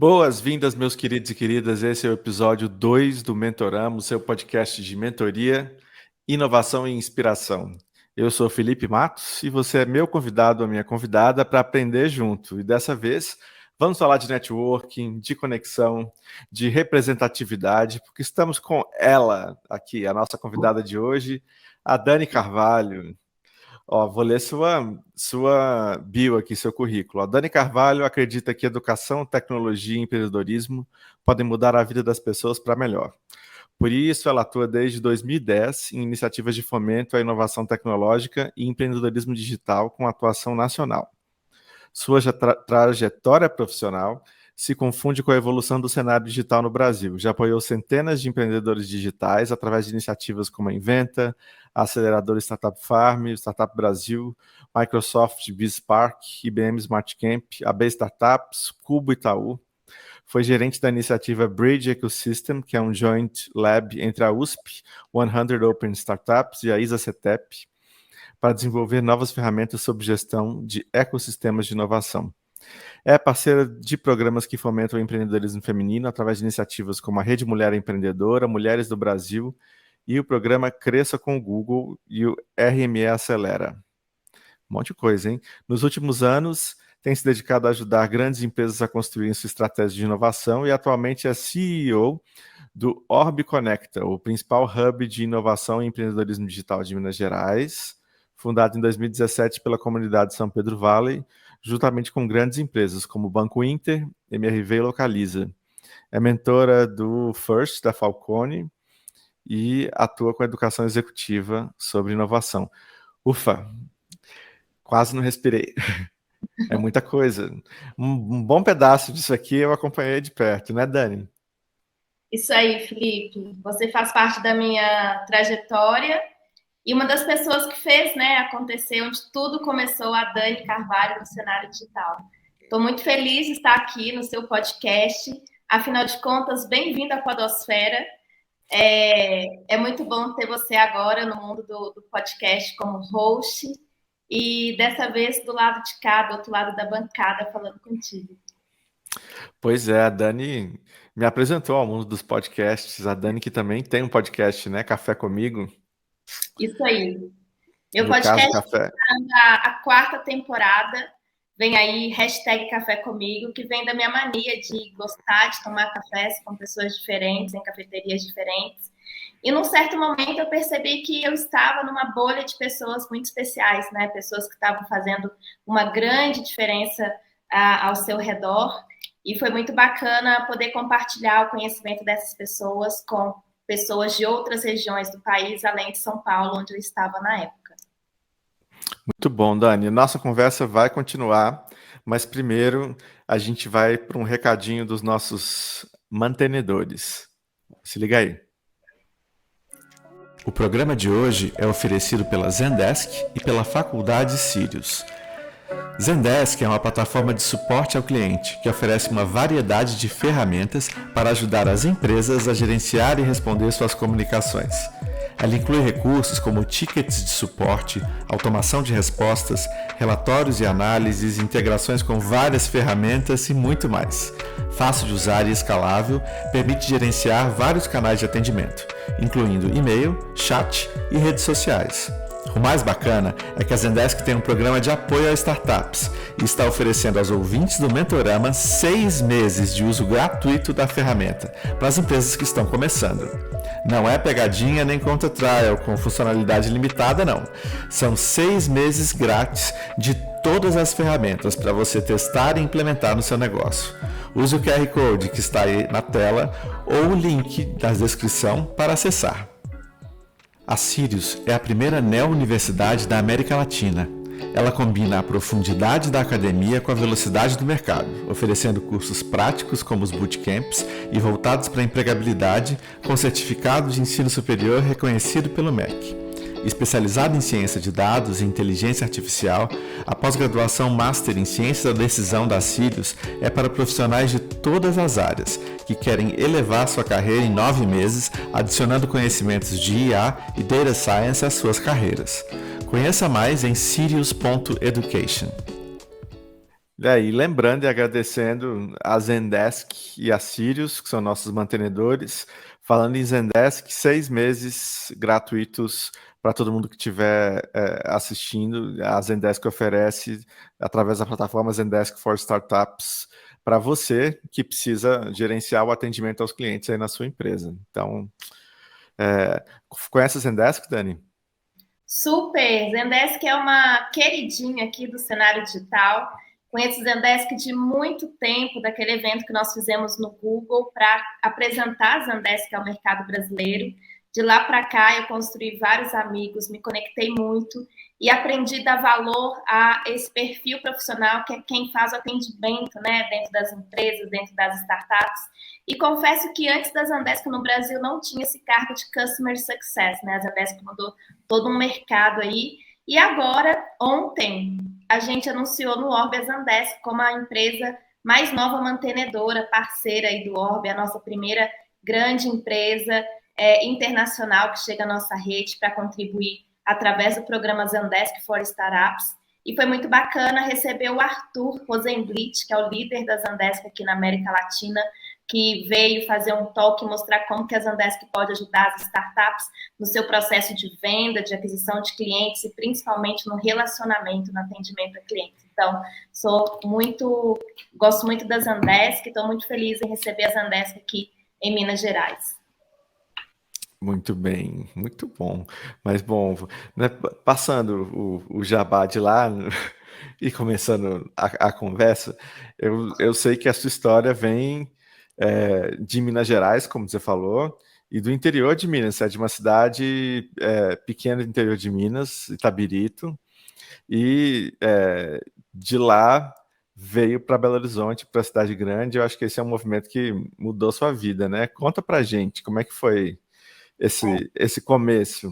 Boas-vindas, meus queridos e queridas. Esse é o episódio 2 do Mentoramos, seu podcast de mentoria, inovação e inspiração. Eu sou Felipe Matos e você é meu convidado ou minha convidada para aprender junto. E dessa vez vamos falar de networking, de conexão, de representatividade, porque estamos com ela aqui, a nossa convidada de hoje, a Dani Carvalho. Vou ler sua bio aqui, seu currículo. A Dani Carvalho acredita que educação, tecnologia e empreendedorismo podem mudar a vida das pessoas para melhor. Por isso, ela atua desde 2010 em iniciativas de fomento à inovação tecnológica e empreendedorismo digital com atuação nacional. Sua trajetória profissional se confunde com a evolução do cenário digital no Brasil. Já apoiou centenas de empreendedores digitais através de iniciativas como a Inventa, a aceleradora Startup Farm, Startup Brasil, Microsoft BizSpark, IBM Smart Camp, AB Startups, Cubo Itaú. Foi gerente da iniciativa Bridge Ecosystem, que é um joint lab entre a USP, 100 Open Startups e a ISA-CETEP, para desenvolver novas ferramentas sob gestão de ecossistemas de inovação. É parceira de programas que fomentam o empreendedorismo feminino através de iniciativas como a Rede Mulher Empreendedora, Mulheres do Brasil e o programa Cresça com o Google e o RME Acelera. Um monte de coisa, hein? Nos últimos anos, tem se dedicado a ajudar grandes empresas a construírem sua estratégia de inovação e atualmente é CEO do Orb Conecta, o principal hub de inovação e empreendedorismo digital de Minas Gerais, fundado em 2017 pela comunidade São Pedro Valley, juntamente com grandes empresas como Banco Inter, MRV e Localiza. É mentora do First, da Falcone, e atua com educação executiva sobre inovação. Ufa, quase não respirei. É muita coisa. Um bom pedaço disso aqui eu acompanhei de perto, né, Dani? Isso aí, Felipe. Você faz parte da minha trajetória e uma das pessoas que fez, acontecer, onde tudo começou, a Dani Carvalho no cenário digital. Estou muito feliz de estar aqui no seu podcast. Afinal de contas, bem-vindo à Podosfera. É muito bom ter você agora no mundo do podcast como host e dessa vez do lado de cá, do outro lado da bancada, falando contigo. Pois é, a Dani me apresentou ao mundo dos podcasts. A Dani que também tem um podcast, né? Café Comigo. Isso aí. Meu No podcast caso, Café... a 4ª temporada. Vem aí, #Café Comigo, que vem da minha mania de gostar de tomar cafés com pessoas diferentes, em cafeterias diferentes. E num certo momento eu percebi que eu estava numa bolha de pessoas muito especiais, né? Pessoas que estavam fazendo uma grande diferença ao seu redor. E foi muito bacana poder compartilhar o conhecimento dessas pessoas com pessoas de outras regiões do país, além de São Paulo, onde eu estava na época. Muito bom, Dani. Nossa conversa vai continuar, mas primeiro a gente vai para um recadinho dos nossos mantenedores. Se liga aí. O programa de hoje é oferecido pela Zendesk e pela Faculdade Sirius. Zendesk é uma plataforma de suporte ao cliente que oferece uma variedade de ferramentas para ajudar as empresas a gerenciar e responder suas comunicações. Ela inclui recursos como tickets de suporte, automação de respostas, relatórios e análises, integrações com várias ferramentas e muito mais. Fácil de usar e escalável, permite gerenciar vários canais de atendimento, incluindo e-mail, chat e redes sociais. O mais bacana é que a Zendesk tem um programa de apoio a startups e está oferecendo aos ouvintes do Mentorama 6 meses de uso gratuito da ferramenta para as empresas que estão começando. Não é pegadinha nem conta trial com funcionalidade limitada, não. São 6 meses grátis de todas as ferramentas para você testar e implementar no seu negócio. Use o QR Code que está aí na tela ou o link da descrição para acessar. A Sirius é a primeira neo-universidade da América Latina. Ela combina a profundidade da academia com a velocidade do mercado, oferecendo cursos práticos como os bootcamps e voltados para a empregabilidade, com certificado de ensino superior reconhecido pelo MEC. Especializada em ciência de dados e inteligência artificial, a pós-graduação Master em Ciência da Decisão da Sirius é para profissionais de todas as áreas que querem elevar sua carreira em 9 meses, adicionando conhecimentos de IA e Data Science às suas carreiras. Conheça mais em sirius.education. E lembrando e agradecendo a Zendesk e a Sirius, que são nossos mantenedores. Falando em Zendesk, 6 meses gratuitos para todo mundo que estiver assistindo. A Zendesk oferece, através da plataforma Zendesk for Startups, para você que precisa gerenciar o atendimento aos clientes aí na sua empresa. Então, é, conhece a Zendesk, Dani? Super! Zendesk é uma queridinha aqui do cenário digital. Conheço Zendesk de muito tempo, daquele evento que nós fizemos no Google para apresentar a Zendesk ao mercado brasileiro. De lá para cá, eu construí vários amigos, me conectei muito e aprendi a dar valor a esse perfil profissional que é quem faz o atendimento, né, dentro das empresas, dentro das startups. E confesso que antes da Zendesk no Brasil não tinha esse cargo de Customer Success, né? A Zendesk mudou todo um mercado aí. E agora, ontem, a gente anunciou no Orbe a Zendesk como a empresa mais nova mantenedora, parceira aí do Orbe, a nossa primeira grande empresa internacional que chega à nossa rede para contribuir através do programa Zendesk for Startups. E foi muito bacana receber o Arthur Rosenblit, que é o líder da Zendesk aqui na América Latina, que veio fazer um talk e mostrar como que a Zendesk pode ajudar as startups no seu processo de venda, de aquisição de clientes e principalmente no relacionamento, no atendimento a clientes. Então, gosto muito da Zendesk, estou muito feliz em receber a Zendesk aqui em Minas Gerais. Muito bem, muito bom. Mas, bom, né, passando o jabá de lá e começando a conversa, eu sei que a sua história vem de Minas Gerais, como você falou, e do interior de Minas. Você é de uma cidade pequena do interior de Minas, Itabirito, e de lá veio para Belo Horizonte, para a cidade grande. Eu acho que esse é um movimento que mudou sua vida, né? Conta pra gente como é que foi esse começo.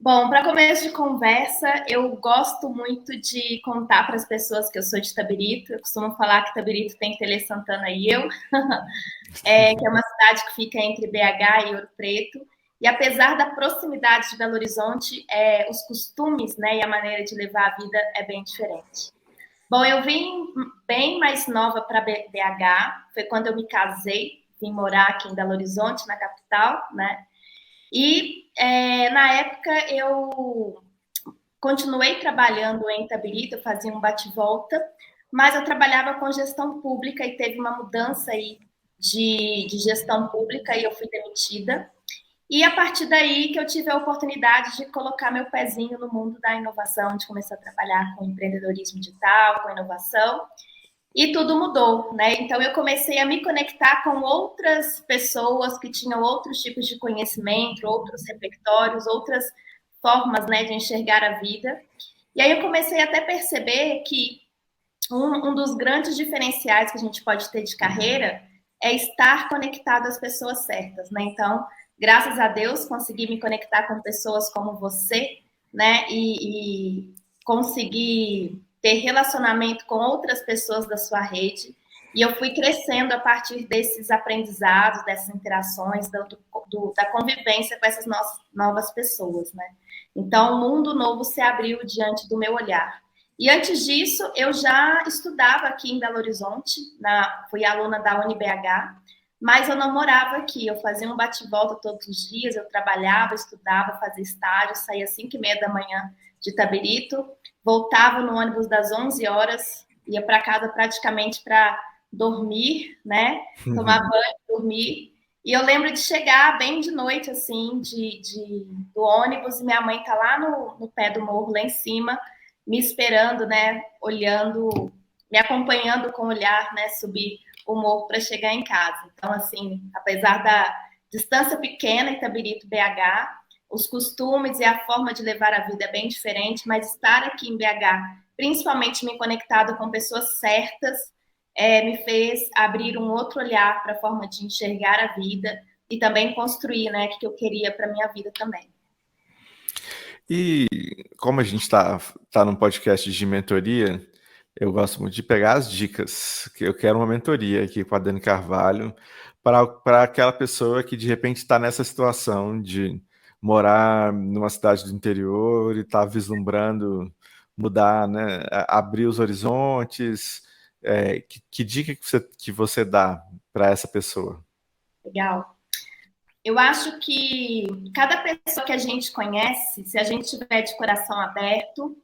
Bom, para começo de conversa, eu gosto muito de contar para as pessoas que eu sou de Itabirito. Eu costumo falar que Itabirito tem Tele Santana e eu, que é uma cidade que fica entre BH e Ouro Preto. E apesar da proximidade de Belo Horizonte, os costumes, né, e a maneira de levar a vida é bem diferente. Bom, eu vim bem mais nova para BH, foi quando eu me casei, vim morar aqui em Belo Horizonte, na capital, né? E na época eu continuei trabalhando em Itabirito, eu fazia um bate-volta, mas eu trabalhava com gestão pública e teve uma mudança aí de gestão pública e eu fui demitida. E a partir daí que eu tive a oportunidade de colocar meu pezinho no mundo da inovação, de começar a trabalhar com empreendedorismo digital, com inovação. E tudo mudou, né? Então eu comecei a me conectar com outras pessoas que tinham outros tipos de conhecimento, outros repertórios, outras formas, né, de enxergar a vida. E aí eu comecei até a perceber que um dos grandes diferenciais que a gente pode ter de carreira é estar conectado às pessoas certas, né? Então, graças a Deus, consegui me conectar com pessoas como você, né? E conseguir ter relacionamento com outras pessoas da sua rede. E eu fui crescendo a partir desses aprendizados, dessas interações, da convivência com essas novas pessoas, né? Então, um mundo novo se abriu diante do meu olhar. E antes disso, eu já estudava aqui em Belo Horizonte, fui aluna da UniBH, mas eu não morava aqui. Eu fazia um bate-volta todos os dias, eu trabalhava, estudava, fazia estágio, saía às 5h30 da manhã de Itabirito, voltava no ônibus das 11 horas, ia para casa praticamente para dormir, né? Tomar banho, dormir. E eu lembro de chegar bem de noite, assim, do ônibus, e minha mãe tá lá no pé do morro, lá em cima, me esperando, né? Olhando, me acompanhando com o olhar, né? Subir o morro para chegar em casa. Então, assim, apesar da distância pequena, Itabirito, BH, os costumes e a forma de levar a vida é bem diferente, mas estar aqui em BH, principalmente me conectado com pessoas certas, me fez abrir um outro olhar para a forma de enxergar a vida e também construir, né, o que eu queria para minha vida também. E como a gente tá num podcast de mentoria, eu gosto muito de pegar as dicas, que eu quero uma mentoria aqui com a Dani Carvalho, para aquela pessoa que de repente está nessa situação de morar numa cidade do interior e está vislumbrando mudar, né? Abrir os horizontes. Que dica que você dá para essa pessoa? Legal. Eu acho que cada pessoa que a gente conhece, se a gente tiver de coração aberto,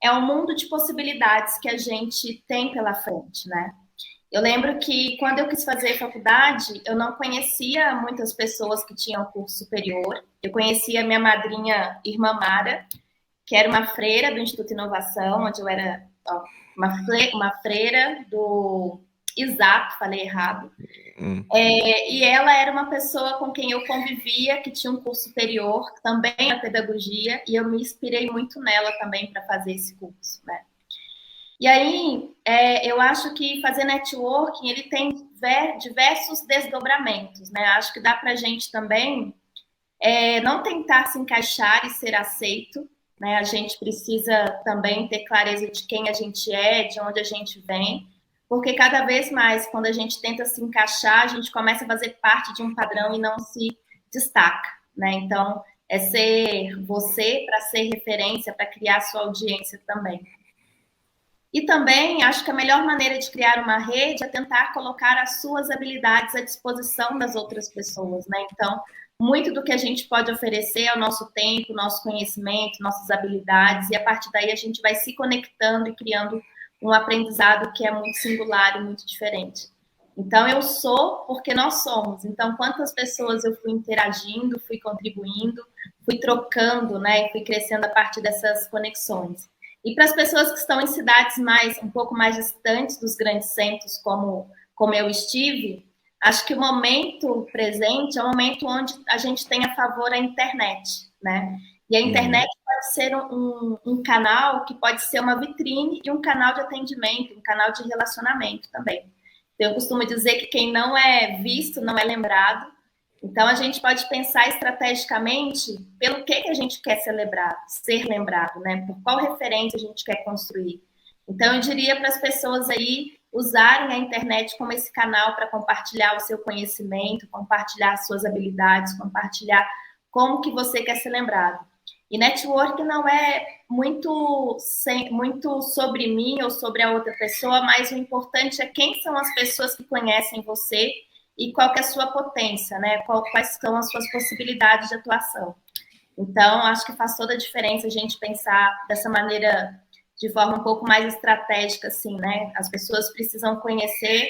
é um mundo de possibilidades que a gente tem pela frente, né? Eu lembro que quando eu quis fazer faculdade, eu não conhecia muitas pessoas que tinham curso superior. Eu conhecia minha madrinha, irmã Mara, que era uma freira do Instituto Inovação, onde eu era uma freira do ISAP, falei errado. E ela era uma pessoa com quem eu convivia, que tinha um curso superior, também na pedagogia, e eu me inspirei muito nela também para fazer esse curso, né? E aí, eu acho que fazer networking, ele tem diversos desdobramentos, né? Acho que dá para a gente também não tentar se encaixar e ser aceito, né? A gente precisa também ter clareza de quem a gente é, de onde a gente vem, porque cada vez mais, quando a gente tenta se encaixar, a gente começa a fazer parte de um padrão e não se destaca, né? Então, é ser você para ser referência, para criar sua audiência também. E também acho que a melhor maneira de criar uma rede é tentar colocar as suas habilidades à disposição das outras pessoas, né? Então, muito do que a gente pode oferecer é o nosso tempo, nosso conhecimento, nossas habilidades, e a partir daí a gente vai se conectando e criando um aprendizado que é muito singular e muito diferente. Então, eu sou porque nós somos. Então, quantas pessoas eu fui interagindo, fui contribuindo, fui trocando, né? E fui crescendo a partir dessas conexões. E para as pessoas que estão em cidades um pouco mais distantes dos grandes centros, como eu estive, acho que o momento presente é um momento onde a gente tem a favor a internet, né? E a internet pode ser um canal que pode ser uma vitrine e um canal de atendimento, um canal de relacionamento também. Então, eu costumo dizer que quem não é visto não é lembrado. Então, a gente pode pensar estrategicamente pelo que a gente quer ser lembrado, né? Por qual referência a gente quer construir. Então, eu diria para as pessoas aí usarem a internet como esse canal para compartilhar o seu conhecimento, compartilhar as suas habilidades, compartilhar como que você quer ser lembrado. E network não é muito sobre mim ou sobre a outra pessoa, mas o importante é quem são as pessoas que conhecem você e qual que é a sua potência, né? Quais são as suas possibilidades de atuação. Então, acho que faz toda a diferença a gente pensar dessa maneira, de forma um pouco mais estratégica, assim, né? As pessoas precisam conhecer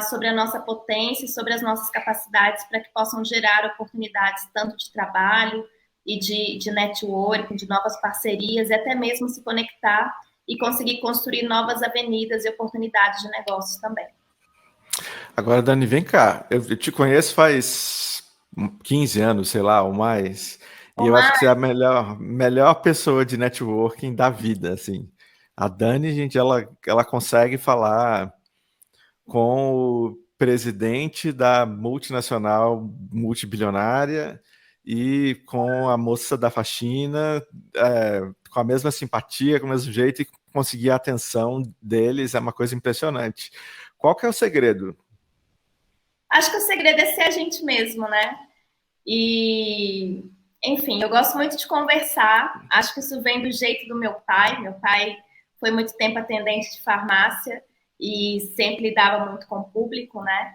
sobre a nossa potência e sobre as nossas capacidades para que possam gerar oportunidades tanto de trabalho e de networking, de novas parcerias, e até mesmo se conectar e conseguir construir novas avenidas e oportunidades de negócios também. Agora, Dani, vem cá. Eu te conheço faz 15 anos, sei lá, ou mais. E eu acho que você é a melhor pessoa de networking da vida, assim. A Dani, gente, ela consegue falar com o presidente da multinacional multibilionária e com a moça da faxina, com a mesma simpatia, com o mesmo jeito, e conseguir a atenção deles é uma coisa impressionante. Qual que é o segredo? Acho que o segredo é ser a gente mesmo, né? E, enfim, eu gosto muito de conversar. Acho que isso vem do jeito do meu pai. Meu pai foi muito tempo atendente de farmácia e sempre lidava muito com o público, né?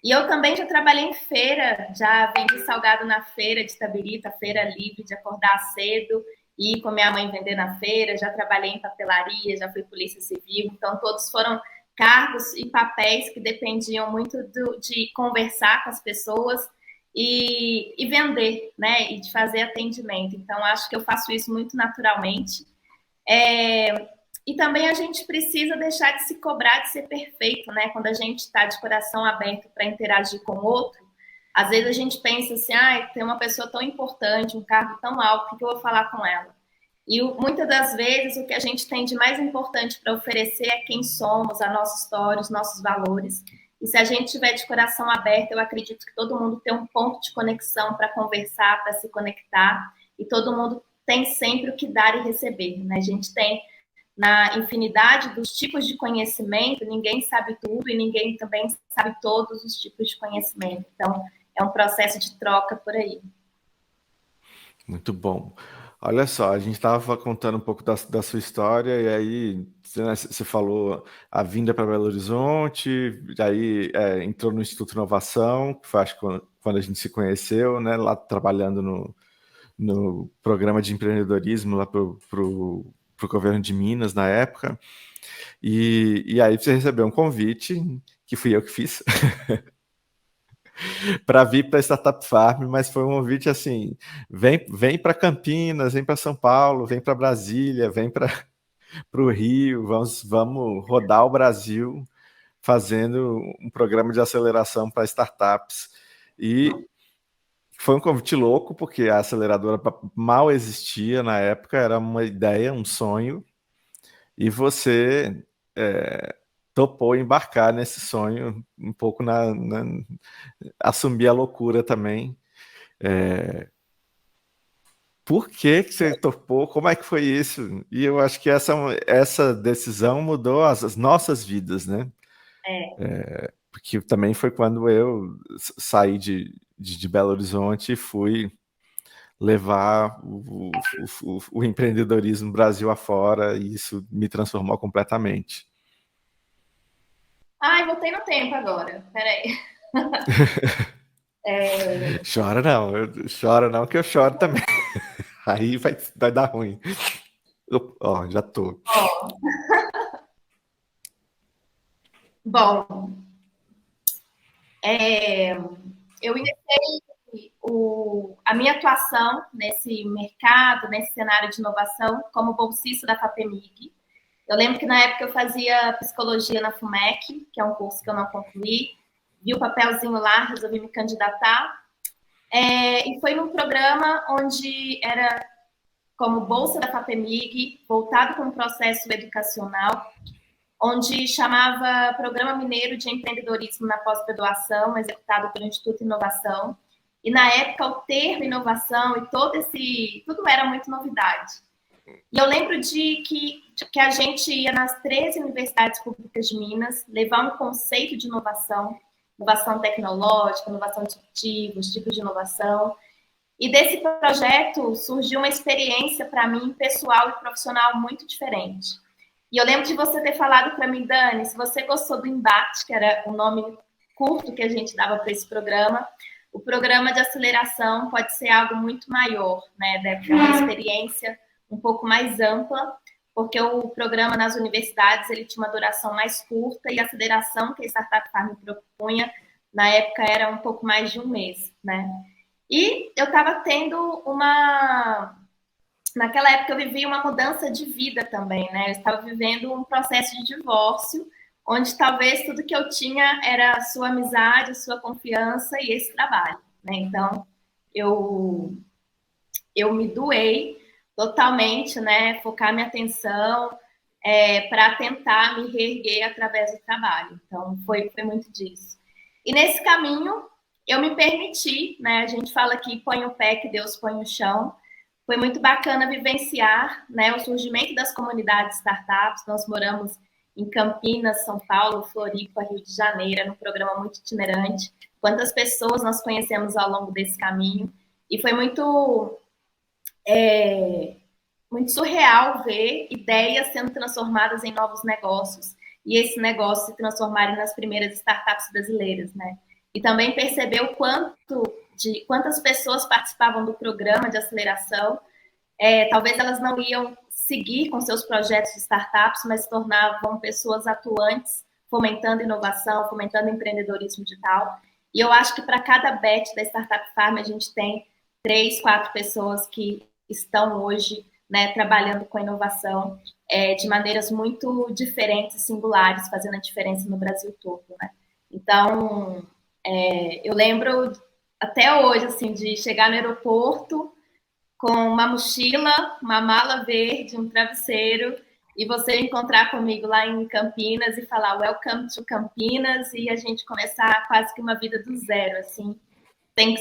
E eu também já trabalhei em feira, já vendi salgado na feira de Itabirita, feira livre, de acordar cedo e ir com minha mãe vender na feira. Já trabalhei em papelaria, já fui polícia civil. Então, todos foram cargos e papéis que dependiam muito de conversar com as pessoas e vender, né? E de fazer atendimento. Então, acho que eu faço isso muito naturalmente. E também a gente precisa deixar de se cobrar de ser perfeito, né? Quando a gente está de coração aberto para interagir com o outro, às vezes a gente pensa assim, tem uma pessoa tão importante, um cargo tão alto, o que eu vou falar com ela? E muitas das vezes o que a gente tem de mais importante para oferecer é quem somos, a nossa história, os nossos valores. E se a gente tiver de coração aberto, eu acredito que todo mundo tem um ponto de conexão para conversar, para se conectar, e todo mundo tem sempre o que dar e receber, né? A gente tem na infinidade dos tipos de conhecimento, ninguém sabe tudo e ninguém também sabe todos os tipos de conhecimento. Então, é um processo de troca por aí. Muito bom. Olha só, a gente estava contando um pouco da sua história, e aí né, você falou a vinda para Belo Horizonte, aí entrou no Instituto Inovação, que foi acho que quando a gente se conheceu, né, lá trabalhando no programa de empreendedorismo lá pro governo de Minas na época. E aí você recebeu um convite, que fui eu que fiz, para vir para a Startup Farm, mas foi um convite assim: vem para Campinas, vem para São Paulo, vem para Brasília, vem para o Rio, vamos rodar o Brasil fazendo um programa de aceleração para startups. E foi um convite louco, porque a aceleradora mal existia na época, era uma ideia, um sonho, e você topou embarcar nesse sonho, um pouco assumir a loucura também. Por que que você topou? Como é que foi isso? E eu acho que essa decisão mudou as nossas vidas, né? É. Porque também foi quando eu saí de Belo Horizonte e fui levar o empreendedorismo Brasil afora, e isso me transformou completamente. Ai, voltei no tempo agora. Peraí. Chora não, que eu choro também. Aí vai dar ruim. Ó, já tô. Ó, bom, é, eu iniciei a minha atuação nesse mercado, nesse cenário de inovação, como bolsista da FAPEMIG. Eu lembro que na época eu fazia psicologia na FUMEC, que é um curso que eu não concluí, vi o papelzinho lá, resolvi me candidatar. E foi num programa onde era como bolsa da FAPEMIG, voltado para um processo educacional, onde chamava Programa Mineiro de Empreendedorismo na Pós-Graduação, executado pelo Instituto Inovação. E na época o termo inovação e tudo era muito novidade. E eu lembro que a gente ia nas 13 universidades públicas de Minas levar um conceito de inovação, inovação tecnológica, inovação disruptiva, os tipos de inovação. E desse projeto surgiu uma experiência para mim pessoal e profissional muito diferente. E eu lembro de você ter falado para mim, Dani, se você gostou do Embate, que era o nome curto que a gente dava para esse programa, o programa de aceleração pode ser algo muito maior, né? Deve ter uma experiência um pouco mais ampla, porque o programa nas universidades ele tinha uma duração mais curta e a aceleração que a Startup Farm propunha na época era um pouco mais de um mês, né? E eu estava tendo uma. Naquela época eu vivia uma mudança de vida também, né? Eu estava vivendo um processo de divórcio, onde talvez tudo que eu tinha era a sua amizade, a sua confiança e esse trabalho, né? Então eu, eu me doei totalmente, né? Focar minha atenção para tentar me reerguer através do trabalho. Então foi muito disso. E nesse caminho eu me permiti, né? A gente fala que põe o pé que Deus põe o chão. Foi muito bacana vivenciar, né, o surgimento das comunidades startups. Nós moramos em Campinas, São Paulo, Floripa, Rio de Janeiro, num programa muito itinerante. Quantas pessoas nós conhecemos ao longo desse caminho. E foi muito surreal ver ideias sendo transformadas em novos negócios e esse negócio se transformarem nas primeiras startups brasileiras, né? E também perceber o quantas pessoas participavam do programa de aceleração. Talvez elas não iam seguir com seus projetos de startups, mas se tornavam pessoas atuantes, fomentando inovação, fomentando empreendedorismo digital. E eu acho que para cada batch da Startup Farm a gente tem 3, 4 pessoas que estão hoje, né, trabalhando com inovação de maneiras muito diferentes e singulares, fazendo a diferença no Brasil todo, né? Então, eu lembro até hoje, assim, de chegar no aeroporto com uma mochila, uma mala verde, um travesseiro, e você encontrar comigo lá em Campinas e falar Welcome to Campinas, e a gente começar quase que uma vida do zero, assim,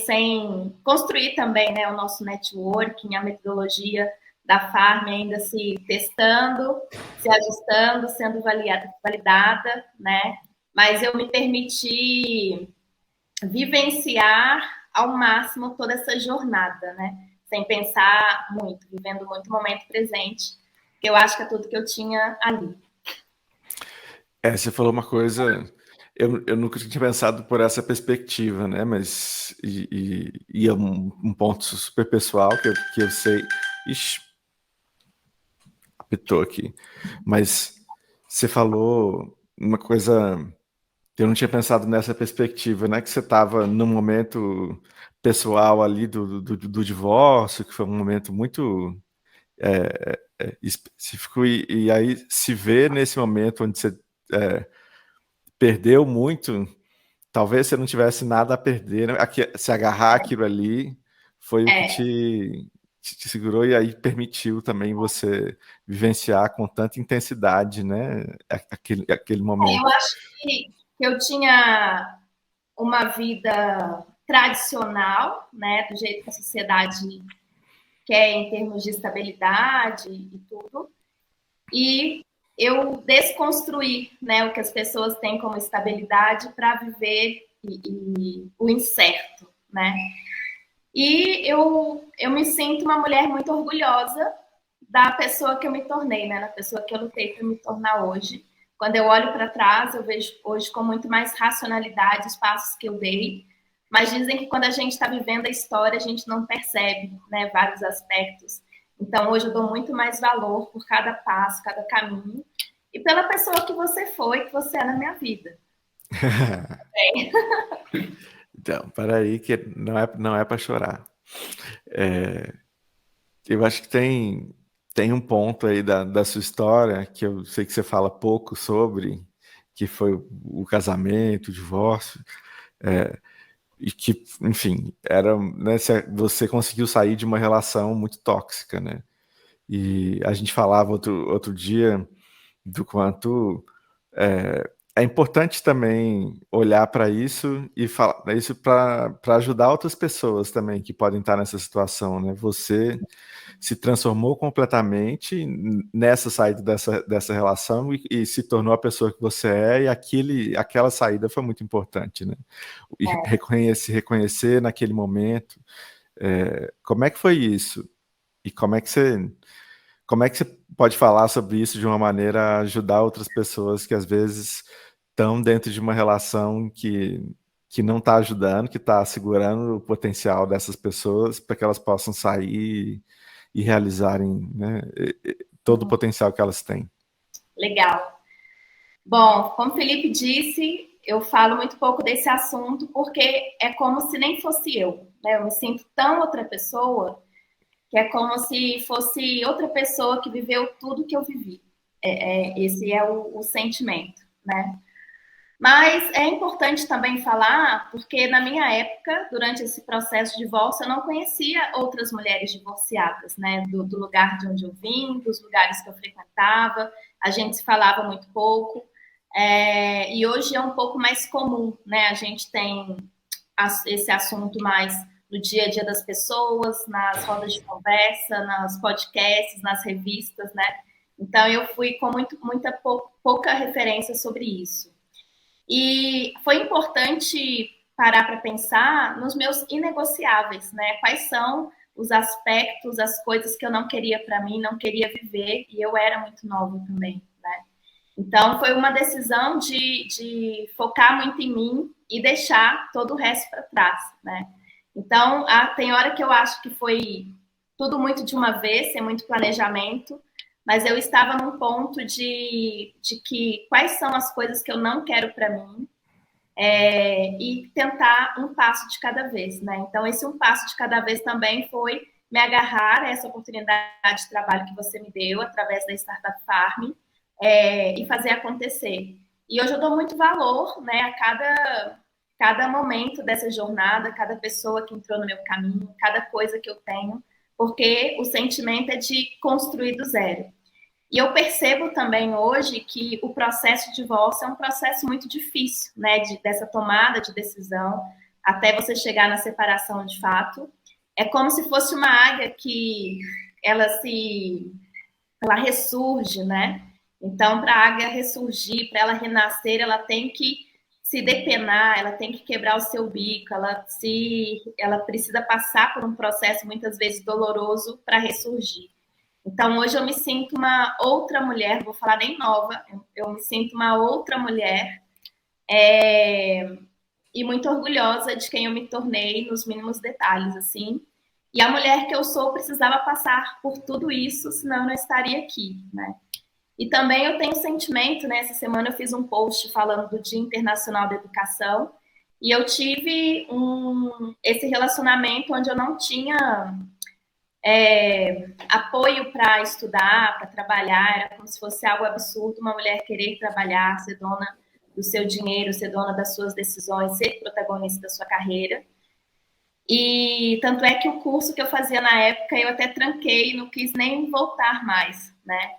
sem construir também, né, o nosso networking, a metodologia da Farm ainda se testando, se ajustando, sendo validada, né? Mas eu me permiti vivenciar ao máximo toda essa jornada, né? sem pensar muito, vivendo muito o momento presente, que eu acho que é tudo que eu tinha ali. Você falou uma coisa, eu nunca tinha pensado por essa perspectiva, né? Mas é um ponto super pessoal que eu sei. Ixi, apitou aqui. Mas você falou uma coisa que eu não tinha pensado nessa perspectiva, né? Que você estava num momento pessoal ali do divórcio, que foi um momento muito específico, e aí se vê nesse momento onde você perdeu muito. Talvez você não tivesse nada a perder, né? Se agarrar aquilo ali foi o que É, te segurou e aí permitiu também você vivenciar com tanta intensidade, né? Aquele eu momento. acho que eu tinha uma vida tradicional, né, do jeito que a sociedade quer em termos de estabilidade e tudo, e eu desconstruí, né, o que as pessoas têm como estabilidade para viver o incerto, né? E eu me sinto uma mulher muito orgulhosa da pessoa que eu me tornei, né? Da pessoa que eu lutei para me tornar hoje. Quando eu olho para trás, eu vejo hoje com muito mais racionalidade os passos que eu dei. Mas dizem que quando a gente está vivendo a história, a gente não percebe, né, vários aspectos. Então, hoje eu dou muito mais valor por cada passo, cada caminho, e pela pessoa que você foi, que você é na minha vida. Então, peraí, que não é para chorar. Eu acho que tem um ponto aí da sua história que eu sei que você fala pouco sobre, que foi o casamento, o divórcio. E que, enfim, era, né, você conseguiu sair de uma relação muito tóxica, né? E a gente falava outro dia do quanto é importante também olhar para isso e falar isso para ajudar outras pessoas também que podem estar nessa situação, né? Você se transformou completamente nessa saída dessa relação e se tornou a pessoa que você é, e aquela saída foi muito importante, né? E reconhecer naquele momento. Como é que foi isso? E como é que você pode falar sobre isso de uma maneira a ajudar outras pessoas que às vezes estão dentro de uma relação que não está ajudando, que está segurando o potencial dessas pessoas para que elas possam sair e realizarem, né, todo o potencial que elas têm? Legal. Bom, como o Felipe disse, eu falo muito pouco desse assunto porque é como se nem fosse eu, né? Eu me sinto tão outra pessoa que é como se fosse outra pessoa que viveu tudo que eu vivi. Esse é o sentimento, né? Mas é importante também falar, porque na minha época, durante esse processo de divórcio, eu não conhecia outras mulheres divorciadas, né? Do lugar de onde eu vim, dos lugares que eu frequentava, a gente se falava muito pouco. E hoje é um pouco mais comum, né? A gente tem esse assunto mais no dia a dia das pessoas, nas rodas de conversa, nos podcasts, nas revistas, né? Então eu fui com pouca referência sobre isso. E foi importante parar para pensar nos meus inegociáveis, né? Quais são os aspectos, as coisas que eu não queria para mim, não queria viver, e eu era muito nova também, né? Então, foi uma decisão de focar muito em mim e deixar todo o resto para trás, né? Então, tem hora que eu acho que foi tudo muito de uma vez, sem muito planejamento, mas eu estava num ponto de que quais são as coisas que eu não quero para mim, e tentar um passo de cada vez, né? Então, esse um passo de cada vez também foi me agarrar a essa oportunidade de trabalho que você me deu através da Startup Farm, e fazer acontecer. E hoje eu dou muito valor, né, a cada momento dessa jornada, cada pessoa que entrou no meu caminho, cada coisa que eu tenho, porque o sentimento é de construir do zero. E eu percebo também hoje que o processo de divórcio é um processo muito difícil, né, dessa tomada de decisão até você chegar na separação de fato. É como se fosse uma águia que ela ela ressurge, né? Então, para a águia ressurgir, para ela renascer, ela tem que se depenar, ela tem que quebrar o seu bico, ela precisa passar por um processo muitas vezes doloroso para ressurgir. Então, hoje eu me sinto uma outra mulher, vou falar nem nova, eu me sinto uma outra mulher, e muito orgulhosa de quem eu me tornei nos mínimos detalhes, assim. E a mulher que eu sou precisava passar por tudo isso, senão eu não estaria aqui, né? E também eu tenho sentimento, né? Essa semana eu fiz um post falando do Dia Internacional da Educação, e eu tive esse relacionamento onde eu não tinha apoio para estudar, para trabalhar, era como se fosse algo absurdo uma mulher querer trabalhar, ser dona do seu dinheiro, ser dona das suas decisões, ser protagonista da sua carreira. E tanto é que o curso que eu fazia na época eu até tranquei, não quis nem voltar mais, né?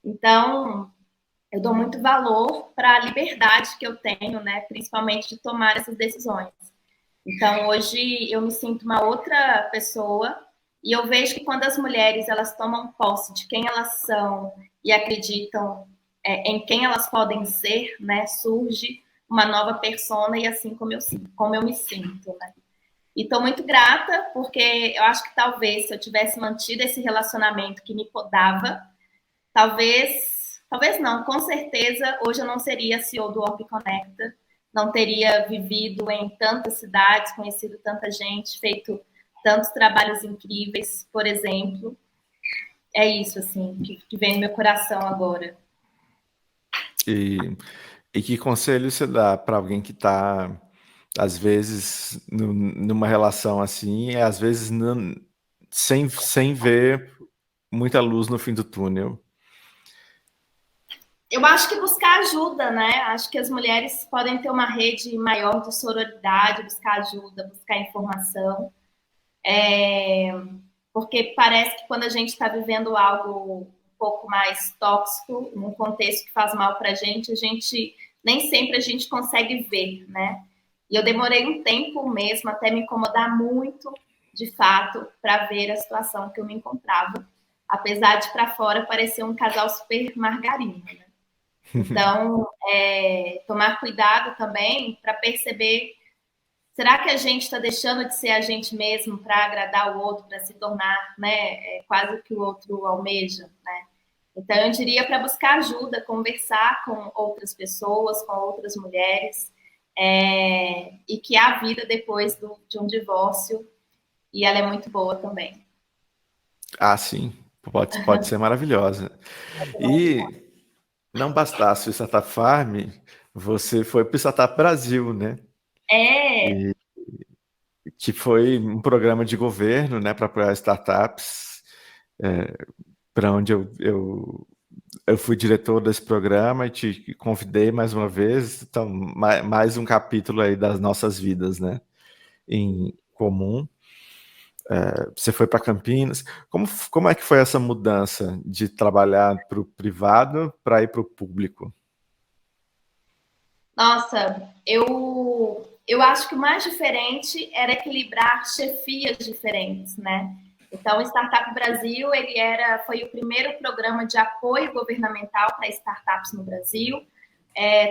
Então, eu dou muito valor para a liberdade que eu tenho, né? Principalmente de tomar essas decisões. Então, hoje eu me sinto uma outra pessoa e eu vejo que quando as mulheres elas tomam posse de quem elas são e acreditam em quem elas podem ser, né? Surge uma nova persona e assim como eu me sinto, né? E estou muito grata porque eu acho que talvez se eu tivesse mantido esse relacionamento que me podava, talvez não, com certeza hoje eu não seria CEO do Orb Conecta, não teria vivido em tantas cidades, conhecido tanta gente, feito tantos trabalhos incríveis, por exemplo. É isso, assim, que vem no meu coração agora. E que conselho você dá para alguém que está, às vezes, numa relação assim, e às vezes sem ver muita luz no fim do túnel? Eu acho que buscar ajuda, né? Acho que as mulheres podem ter uma rede maior de sororidade, buscar ajuda, buscar informação. Porque parece que quando a gente está vivendo algo um pouco mais tóxico, num contexto que faz mal para a gente nem sempre a gente consegue ver, né? E eu demorei um tempo mesmo até me incomodar muito, de fato, para ver a situação que eu me encontrava, apesar de para fora parecer um casal super margarina, né? Então, tomar cuidado também para perceber, será que a gente está deixando de ser a gente mesmo para agradar o outro, para se tornar, né, quase o que o outro almeja, né? Então, eu diria para buscar ajuda, conversar com outras pessoas, com outras mulheres, e que há vida depois de um divórcio, e ela é muito boa também. Ah, sim, pode ser maravilhosa. E não bastasse o Startup Farm, você foi para o Startup Brasil, né? É, E, que foi um programa de governo, né, para apoiar startups, para onde eu fui diretor desse programa e te convidei mais uma vez. Então, mais um capítulo aí das nossas vidas, né, em comum. Você foi para Campinas. Como é que foi essa mudança de trabalhar para o privado para ir para o público? nossa, eu acho que o mais diferente era equilibrar chefias diferentes, né? Então, o Startup Brasil foi o primeiro programa de apoio governamental para startups no Brasil,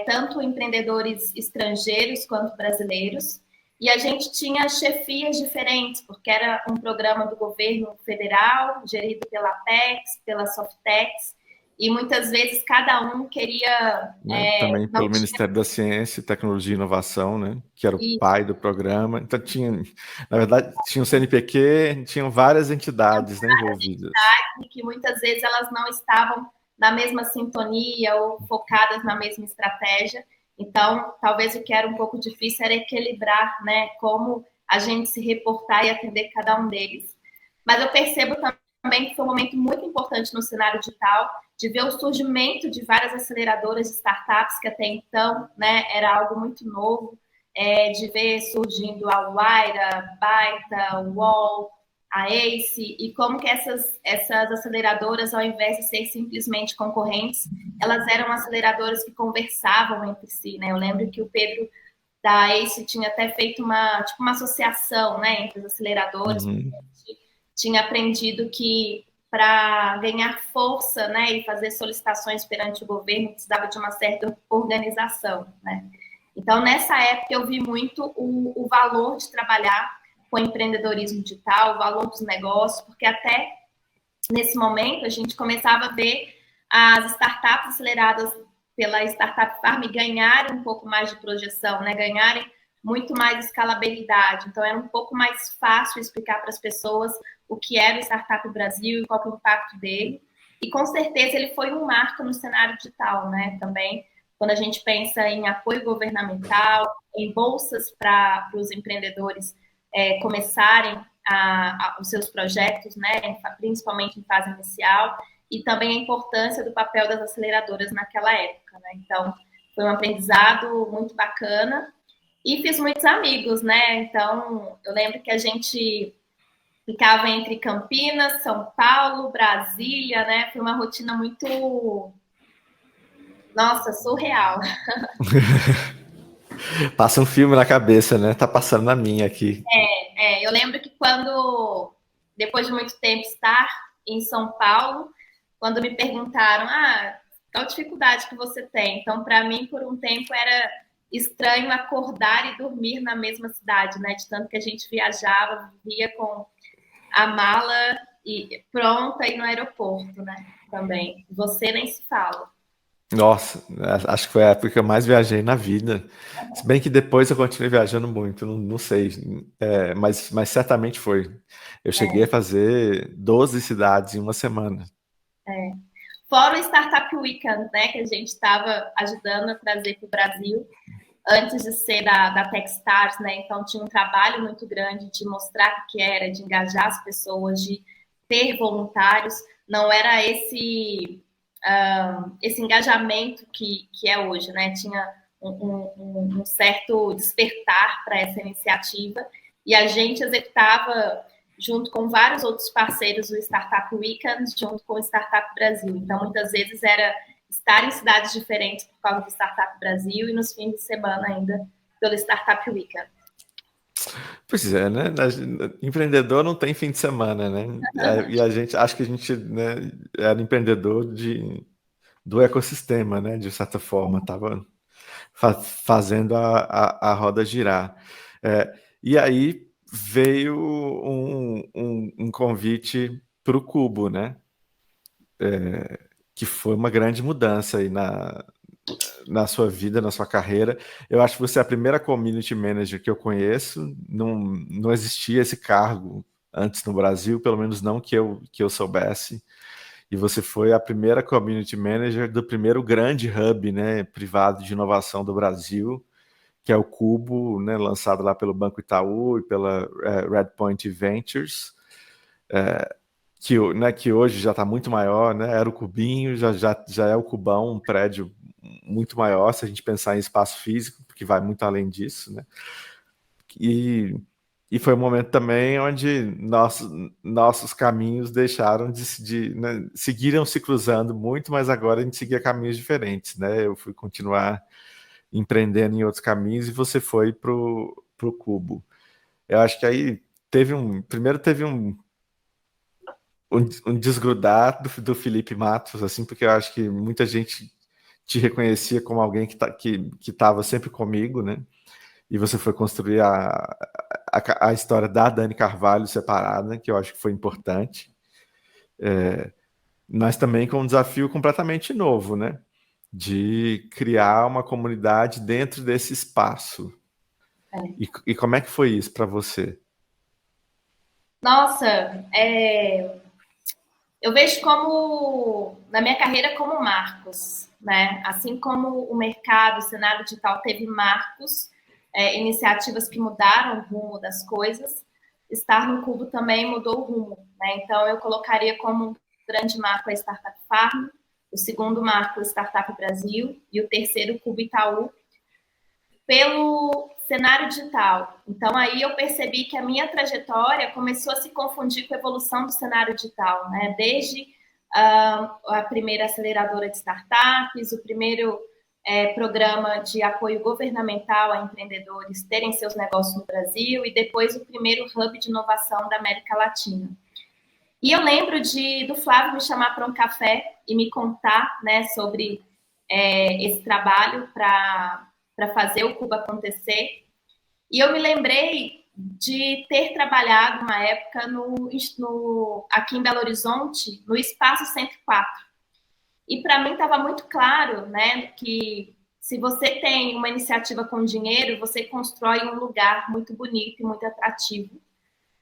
tanto empreendedores estrangeiros quanto brasileiros. E a gente tinha chefias diferentes, porque era um programa do governo federal, gerido pela Apex, pela Softex, e muitas vezes cada um queria. Né? Também Não pelo Ministério da Ciência, Tecnologia e Inovação, né? Que era o tinha pai do programa. Então na verdade, tinha o CNPq, tinham várias entidades, né, envolvidas. e que muitas vezes elas não estavam na mesma sintonia ou focadas na mesma estratégia. Então, talvez o que era um pouco difícil era equilibrar, né, como a gente se reportar e atender cada um deles. Mas eu percebo também que foi um momento muito importante no cenário digital, de ver o surgimento de várias aceleradoras de startups que até então, né, era algo muito novo, de ver surgindo a Wayra, Baita, Wall, a ACE, e como que essas aceleradoras, ao invés de ser simplesmente concorrentes, elas eram aceleradoras que conversavam entre si, né? Eu lembro que o Pedro da ACE tinha até feito uma associação, né, entre as aceleradoras, Uhum. tinha aprendido que para ganhar força, né, e fazer solicitações perante o governo precisava de uma certa organização, né? Então, nessa época, eu vi muito o valor de trabalhar com empreendedorismo digital, o valor dos negócios, porque até nesse momento a gente começava a ver as startups aceleradas pela Startup Farm ganharem um pouco mais de projeção, né? Ganharem muito mais escalabilidade. Então, era um pouco mais fácil explicar para as pessoas o que era o Startup Brasil e qual é o impacto dele. E, com certeza, ele foi um marco no cenário digital, né? Também, quando a gente pensa em apoio governamental, em bolsas para os empreendedores começarem os seus projetos, né? Principalmente em fase inicial, e também a importância do papel das aceleradoras naquela época, né? Então, foi um aprendizado muito bacana e fiz muitos amigos, né? Então, eu lembro que a gente ficava entre Campinas, São Paulo, Brasília, né? Foi uma rotina muito, nossa, surreal. Passa um filme na cabeça, né? Tá passando na minha aqui. Eu lembro que quando, depois de muito tempo estar em São Paulo, quando me perguntaram, qual dificuldade que você tem? Então, para mim, por um tempo, era estranho acordar e dormir na mesma cidade, né? De tanto que a gente viajava, vivia com a mala pronta e no aeroporto, né? Também. Você nem se fala. Nossa, acho que foi a época que eu mais viajei na vida. Se bem que depois eu continuei viajando muito, não sei, mas certamente foi. Eu cheguei a fazer 12 cidades em uma semana. Fora o Startup Weekend, né? Que a gente estava ajudando a trazer para o Brasil. Antes de ser da Techstars, né? Então tinha um trabalho muito grande de mostrar o que era, de engajar as pessoas, de ter voluntários. Não era esse engajamento que é hoje, né? Tinha um certo despertar para essa iniciativa e a gente executava junto com vários outros parceiros o Startup Weekend, junto com o Startup Brasil. Então, muitas vezes era estar em cidades diferentes por causa do Startup Brasil e nos fins de semana ainda pelo Startup Weekend. Pois é, né? Empreendedor não tem fim de semana, né? E a gente, acho que a gente, né, era empreendedor do ecossistema, né? De certa forma, estava fazendo a roda girar. E aí veio um convite para o Cubo, né? Que foi uma grande mudança aí na sua vida, na sua carreira. Eu acho que você é a primeira community manager que eu conheço. Não existia esse cargo antes no Brasil, pelo menos não que eu soubesse. E você foi a primeira community manager do primeiro grande hub, né, privado de inovação do Brasil, que é o Cubo, né, lançado lá pelo Banco Itaú e pela Redpoint Ventures, que hoje já está muito maior, né? Era o Cubinho, já é o Cubão, um prédio muito maior, se a gente pensar em espaço físico, porque vai muito além disso, né? E foi um momento também onde nossos caminhos deixaram né, seguiram se cruzando muito, mas agora a gente seguia caminhos diferentes, né? Eu fui continuar empreendendo em outros caminhos e você foi pro Cubo. Eu acho que aí primeiro teve um desgrudar do Felipe Matos, assim, porque eu acho que muita gente te reconhecia como alguém que estava sempre comigo, né? E você foi construir a história da Dani Carvalho separada, que eu acho que foi importante. Mas também com um desafio completamente novo, né? De criar uma comunidade dentro desse espaço. E como é que foi isso para você? Nossa, eu vejo na minha carreira, como marcos, né? Assim como o mercado, o cenário digital teve marcos, iniciativas que mudaram o rumo das coisas, estar no Cubo também mudou o rumo, né? Então, eu colocaria como um grande marco a Startup Farm, o segundo marco, o Startup Brasil, e o terceiro, o Cubo Itaú, pelo cenário digital. Então, aí eu percebi que a minha trajetória começou a se confundir com a evolução do cenário digital, né? Desde a primeira aceleradora de startups, o primeiro programa de apoio governamental a empreendedores terem seus negócios no Brasil e depois o primeiro hub de inovação da América Latina. E eu lembro do Flávio me chamar para um café e me contar, né, sobre esse trabalho para para fazer o Cubo acontecer. E eu me lembrei de ter trabalhado uma época aqui em Belo Horizonte, no Espaço 104. E para mim estava muito claro, né, que se você tem uma iniciativa com dinheiro, você constrói um lugar muito bonito e muito atrativo.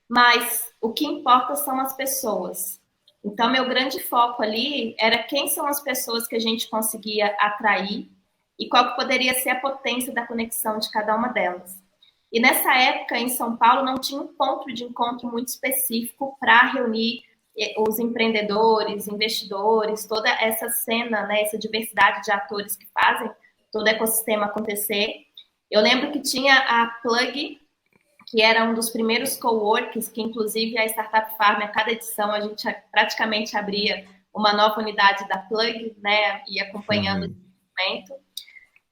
Mas o que importa são as pessoas. Então, meu grande foco ali era quem são as pessoas que a gente conseguia atrair e qual que poderia ser a potência da conexão de cada uma delas. E nessa época, em São Paulo, não tinha um ponto de encontro muito específico para reunir os empreendedores, investidores, toda essa cena, né, essa diversidade de atores que fazem todo o ecossistema acontecer. Eu lembro que tinha a Plug, que era um dos primeiros coworks, que inclusive a Startup Farm, a cada edição, a gente praticamente abria uma nova unidade da Plug, né, e acompanhando esse movimento.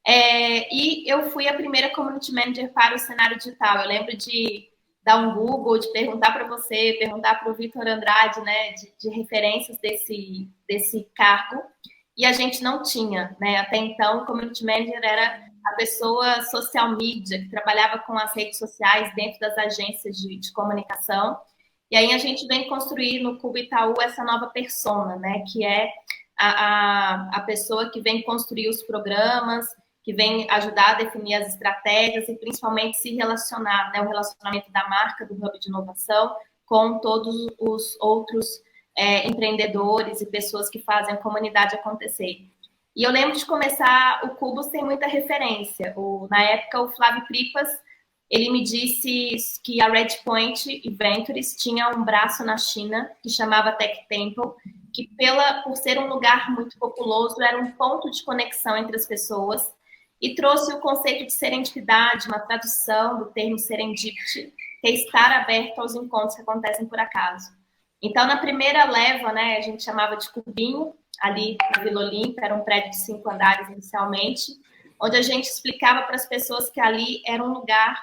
E eu fui a primeira community manager para o cenário digital. Eu lembro de dar um Google, de perguntar para você, perguntar para o Vitor Andrade, né, de referências desse cargo, e a gente não tinha, né? Até então, o community manager era a pessoa social media, que trabalhava com as redes sociais dentro das agências de comunicação. E aí a gente vem construir no Cubo Itaú essa nova persona, né? Que é a pessoa que vem construir os programas, que vem ajudar a definir as estratégias e principalmente se relacionar, né? O relacionamento da marca, do Hub de Inovação, com todos os outros empreendedores e pessoas que fazem a comunidade acontecer. E eu lembro de começar o Cubo sem muita referência. Na época, o Flávio Pripas, ele me disse que a Redpoint Ventures tinha um braço na China que chamava Tech Temple, que por ser um lugar muito populoso, era um ponto de conexão entre as pessoas, e trouxe o conceito de serendipidade, uma tradução do termo serendipity, que é estar aberto aos encontros que acontecem por acaso. Então, na primeira leva, né, a gente chamava de Cubinho, ali na Vila Olímpia, era um prédio de 5 andares inicialmente, onde a gente explicava para as pessoas que ali era um lugar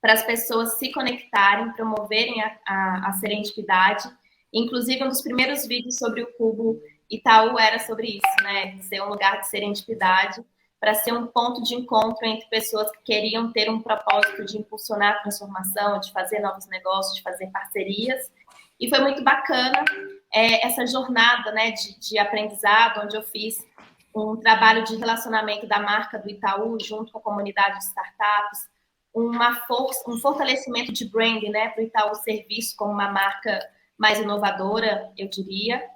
para as pessoas se conectarem, promoverem a serendipidade. Inclusive, um dos primeiros vídeos sobre o Cubo Itaú era sobre isso, né, ser um lugar de serendipidade, para ser um ponto de encontro entre pessoas que queriam ter um propósito de impulsionar a transformação, de fazer novos negócios, de fazer parcerias. E foi muito bacana essa jornada, né, de aprendizado, onde eu fiz um trabalho de relacionamento da marca do Itaú junto com a comunidade de startups, um fortalecimento de branding, né, para o Itaú ser visto como uma marca mais inovadora, eu diria.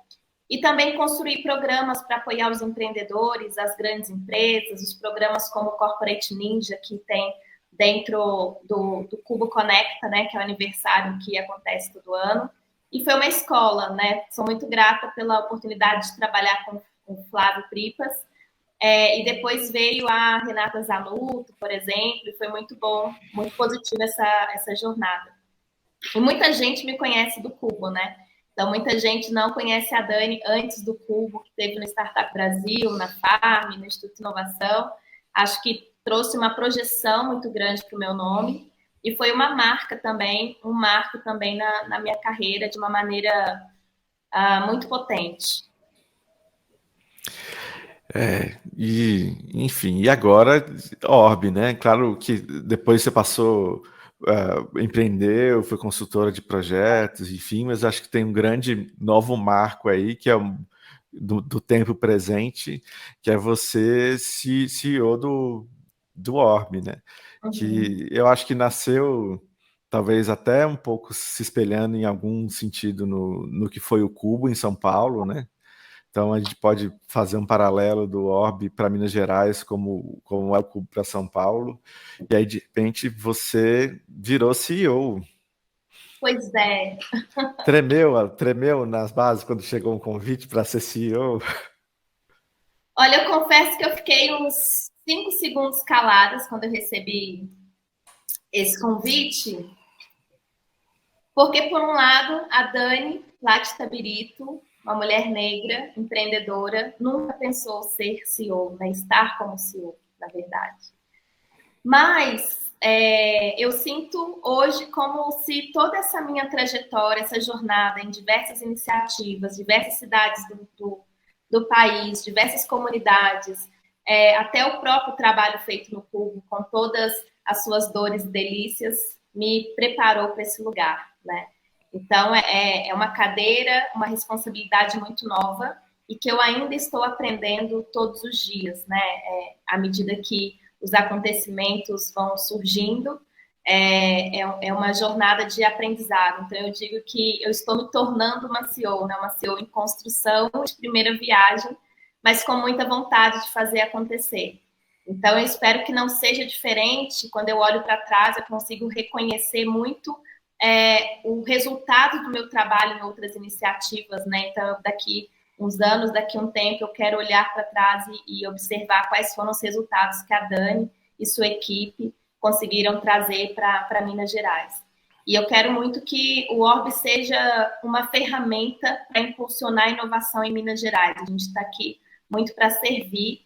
E também construir programas para apoiar os empreendedores, as grandes empresas, os programas como o Corporate Ninja, que tem dentro do Cubo Conecta, né, que é o aniversário que acontece todo ano. E foi uma escola, né? Sou muito grata pela oportunidade de trabalhar com o Flávio Pripas. E depois veio a Renata Zanuto, por exemplo, e foi muito bom, muito positivo essa jornada. E muita gente me conhece do Cubo, né? Então, muita gente não conhece a Dani antes do Cubo, que teve no Startup Brasil, na Farm, no Instituto de Inovação. Acho que trouxe uma projeção muito grande para o meu nome. E foi uma marca também, um marco também na minha carreira, de uma maneira muito potente. Enfim, e agora, Orb, né? Claro que depois você passou, empreendeu, foi consultora de projetos, enfim, mas acho que tem um grande novo marco aí, que é do tempo presente, que é você CEO do Orb, né? Uhum. Que eu acho que nasceu talvez até um pouco se espelhando em algum sentido no que foi o Cubo em São Paulo, né? Então a gente pode fazer um paralelo do Orb para Minas Gerais como é o Cubo para São Paulo, e aí de repente você virou CEO. Pois é. Tremeu nas bases quando chegou um convite para ser CEO? Olha, eu confesso que eu fiquei uns 5 segundos caladas quando eu recebi esse convite, porque, por um lado, a Dani Lati Tabirito, uma mulher negra, empreendedora, nunca pensou ser CEO, né? Estar como CEO, na verdade. Mas eu sinto hoje como se toda essa minha trajetória, essa jornada em diversas iniciativas, diversas cidades do país, diversas comunidades, até o próprio trabalho feito no Cubo, com todas as suas dores e delícias, me preparou para esse lugar, né? Então, é uma cadeira, uma responsabilidade muito nova e que eu ainda estou aprendendo todos os dias, né? À medida que os acontecimentos vão surgindo, é uma jornada de aprendizado. Então, eu digo que eu estou me tornando uma CEO, né? Uma CEO em construção de primeira viagem, mas com muita vontade de fazer acontecer. Então, eu espero que não seja diferente. Quando eu olho para trás, eu consigo reconhecer muito o resultado do meu trabalho em outras iniciativas, né? Então, daqui uns anos, daqui um tempo, eu quero olhar para trás e observar quais foram os resultados que a Dani e sua equipe conseguiram trazer para Minas Gerais. E eu quero muito que o Orb seja uma ferramenta para impulsionar a inovação em Minas Gerais. A gente está aqui muito para servir.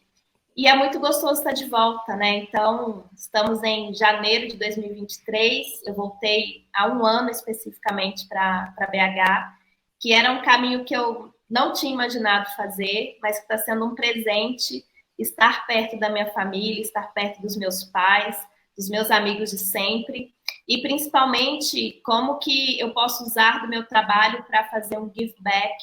E é muito gostoso estar de volta, né? Então, estamos em janeiro de 2023. Eu voltei há um ano especificamente para BH, que era um caminho que eu não tinha imaginado fazer, mas que está sendo um presente estar perto da minha família, estar perto dos meus pais, dos meus amigos de sempre, e principalmente como que eu posso usar do meu trabalho para fazer um give back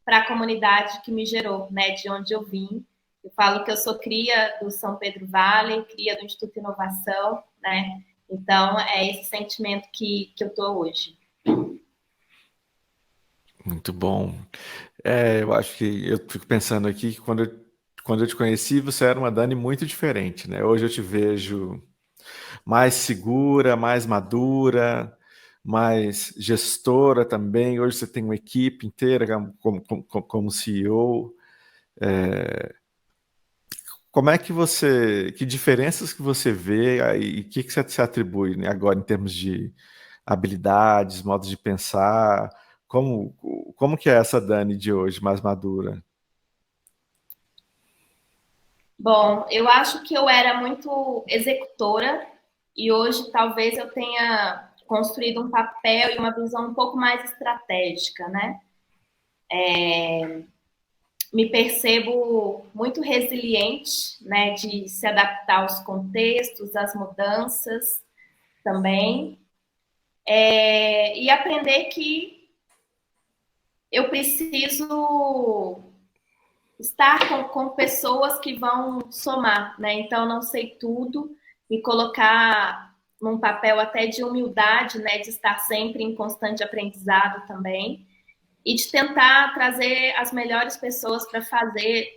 para a comunidade que me gerou, né? De onde eu vim. Eu falo que eu sou cria do São Pedro Vale, cria do Instituto Inovação, né? Então, é esse sentimento que eu estou hoje. Muito bom. Eu acho que eu fico pensando aqui que quando eu te conheci, você era uma Dani muito diferente, né? Hoje eu te vejo mais segura, mais madura, mais gestora também. Hoje você tem uma equipe inteira como CEO. Como é que que diferenças que você vê aí, e o que você se atribui, né, agora em termos de habilidades, modos de pensar? Como, como que é essa Dani de hoje, mais madura? Bom, eu acho que eu era muito executora e hoje talvez eu tenha construído um papel e uma visão um pouco mais estratégica, né? Me percebo muito resiliente, né, de se adaptar aos contextos, às mudanças também, e aprender que eu preciso estar com pessoas que vão somar, né? Então, não sei tudo, me colocar num papel até de humildade, né? De estar sempre em constante aprendizado também e de tentar trazer as melhores pessoas para fazer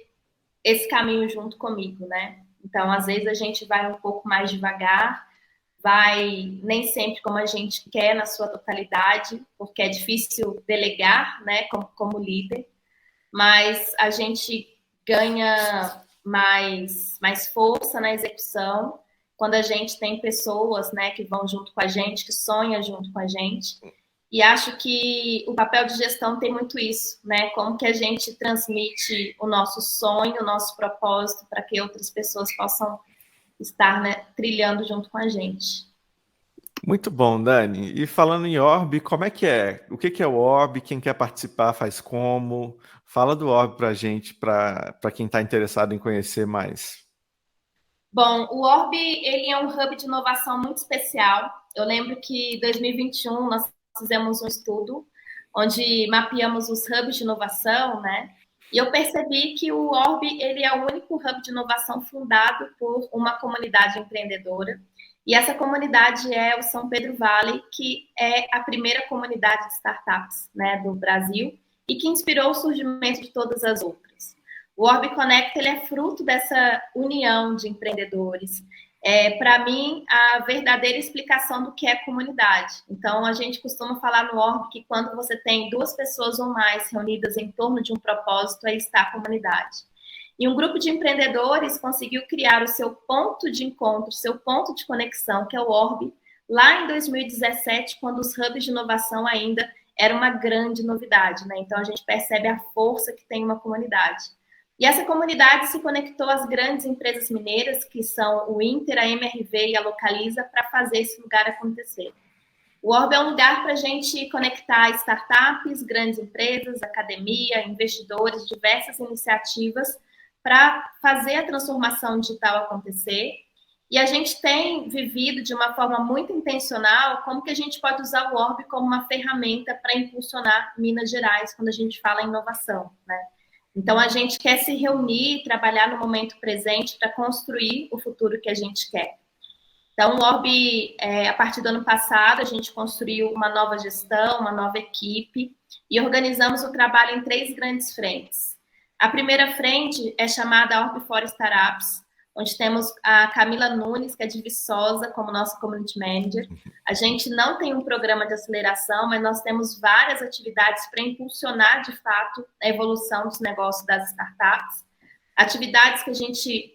esse caminho junto comigo, né? Então, às vezes a gente vai um pouco mais devagar, vai nem sempre como a gente quer na sua totalidade, porque é difícil delegar, né? Como líder, mas a gente ganha mais força na execução quando a gente tem pessoas, né, que vão junto com a gente, que sonham junto com a gente. E acho que o papel de gestão tem muito isso, né? Como que a gente transmite o nosso sonho, o nosso propósito para que outras pessoas possam estar, né, trilhando junto com a gente. Muito bom, Dani. E falando em Orb, como é que é? O que que é o Orb? Quem quer participar faz como? Fala do Orb para a gente, para quem está interessado em conhecer mais. Bom, o Orb, ele é um hub de inovação muito especial. Eu lembro que em 2021 nós fizemos um estudo onde mapeamos os hubs de inovação, né? E eu percebi que o Orb, ele é o único hub de inovação fundado por uma comunidade empreendedora. E essa comunidade é o São Pedro Vale, que é a primeira comunidade de startups, né, do Brasil e que inspirou o surgimento de todas as outras. O Orb Connect ele é fruto dessa união de empreendedores. Para mim, a verdadeira explicação do que é comunidade. Então, a gente costuma falar no Orb que quando você tem duas pessoas ou mais reunidas em torno de um propósito, aí está a comunidade. E um grupo de empreendedores conseguiu criar o seu ponto de encontro, seu ponto de conexão, que é o Orb, lá em 2017, quando os hubs de inovação ainda era uma grande novidade, né? Então, a gente percebe a força que tem uma comunidade. E essa comunidade se conectou às grandes empresas mineiras, que são o Inter, a MRV e a Localiza, para fazer esse lugar acontecer. O Orb é um lugar para a gente conectar startups, grandes empresas, academia, investidores, diversas iniciativas, para fazer a transformação digital acontecer. E a gente tem vivido de uma forma muito intencional como que a gente pode usar o Orb como uma ferramenta para impulsionar Minas Gerais quando a gente fala em inovação, né? Então, a gente quer se reunir, trabalhar no momento presente para construir o futuro que a gente quer. Então, o Orb, a partir do ano passado, a gente construiu uma nova gestão, uma nova equipe e organizamos o trabalho em 3 grandes frentes. A primeira frente é chamada Orb for Startups, onde temos a Camila Nunes, que é de Viçosa, como nosso Community Manager. A gente não tem um programa de aceleração, mas nós temos várias atividades para impulsionar, de fato, a evolução dos negócios das startups. Atividades que a gente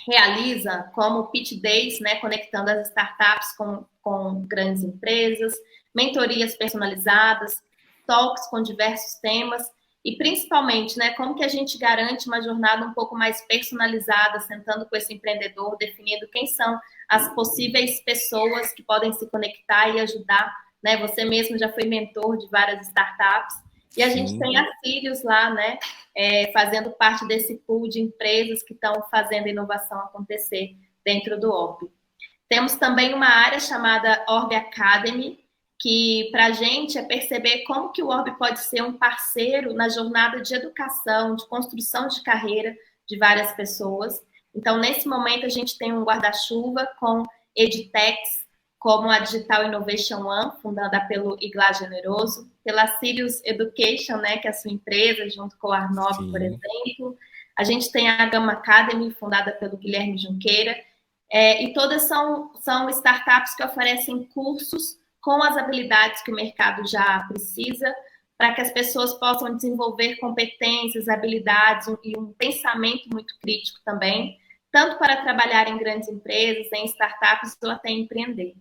realiza, como Pitch Days, né, conectando as startups com grandes empresas, mentorias personalizadas, talks com diversos temas, e principalmente, né, como que a gente garante uma jornada um pouco mais personalizada, sentando com esse empreendedor, definindo quem são as possíveis pessoas que podem se conectar e ajudar, né? Você mesmo já foi mentor de várias startups, e a gente tem a Sirius lá, né, fazendo parte desse pool de empresas que estão fazendo a inovação acontecer dentro do Orb. Temos também uma área chamada Orb Academy, que para a gente é perceber como que o Orb pode ser um parceiro na jornada de educação, de construção de carreira de várias pessoas. Então, nesse momento, a gente tem um guarda-chuva com edtechs, como a Digital Innovation One, fundada pelo Igla Generoso, pela Sirius Education, né, que é a sua empresa, junto com o Arnob, por exemplo. A gente tem a Gama Academy, fundada pelo Guilherme Junqueira, e todas são startups que oferecem cursos com as habilidades que o mercado já precisa, para que as pessoas possam desenvolver competências, habilidades e um pensamento muito crítico também, tanto para trabalhar em grandes empresas, em startups ou até empreender.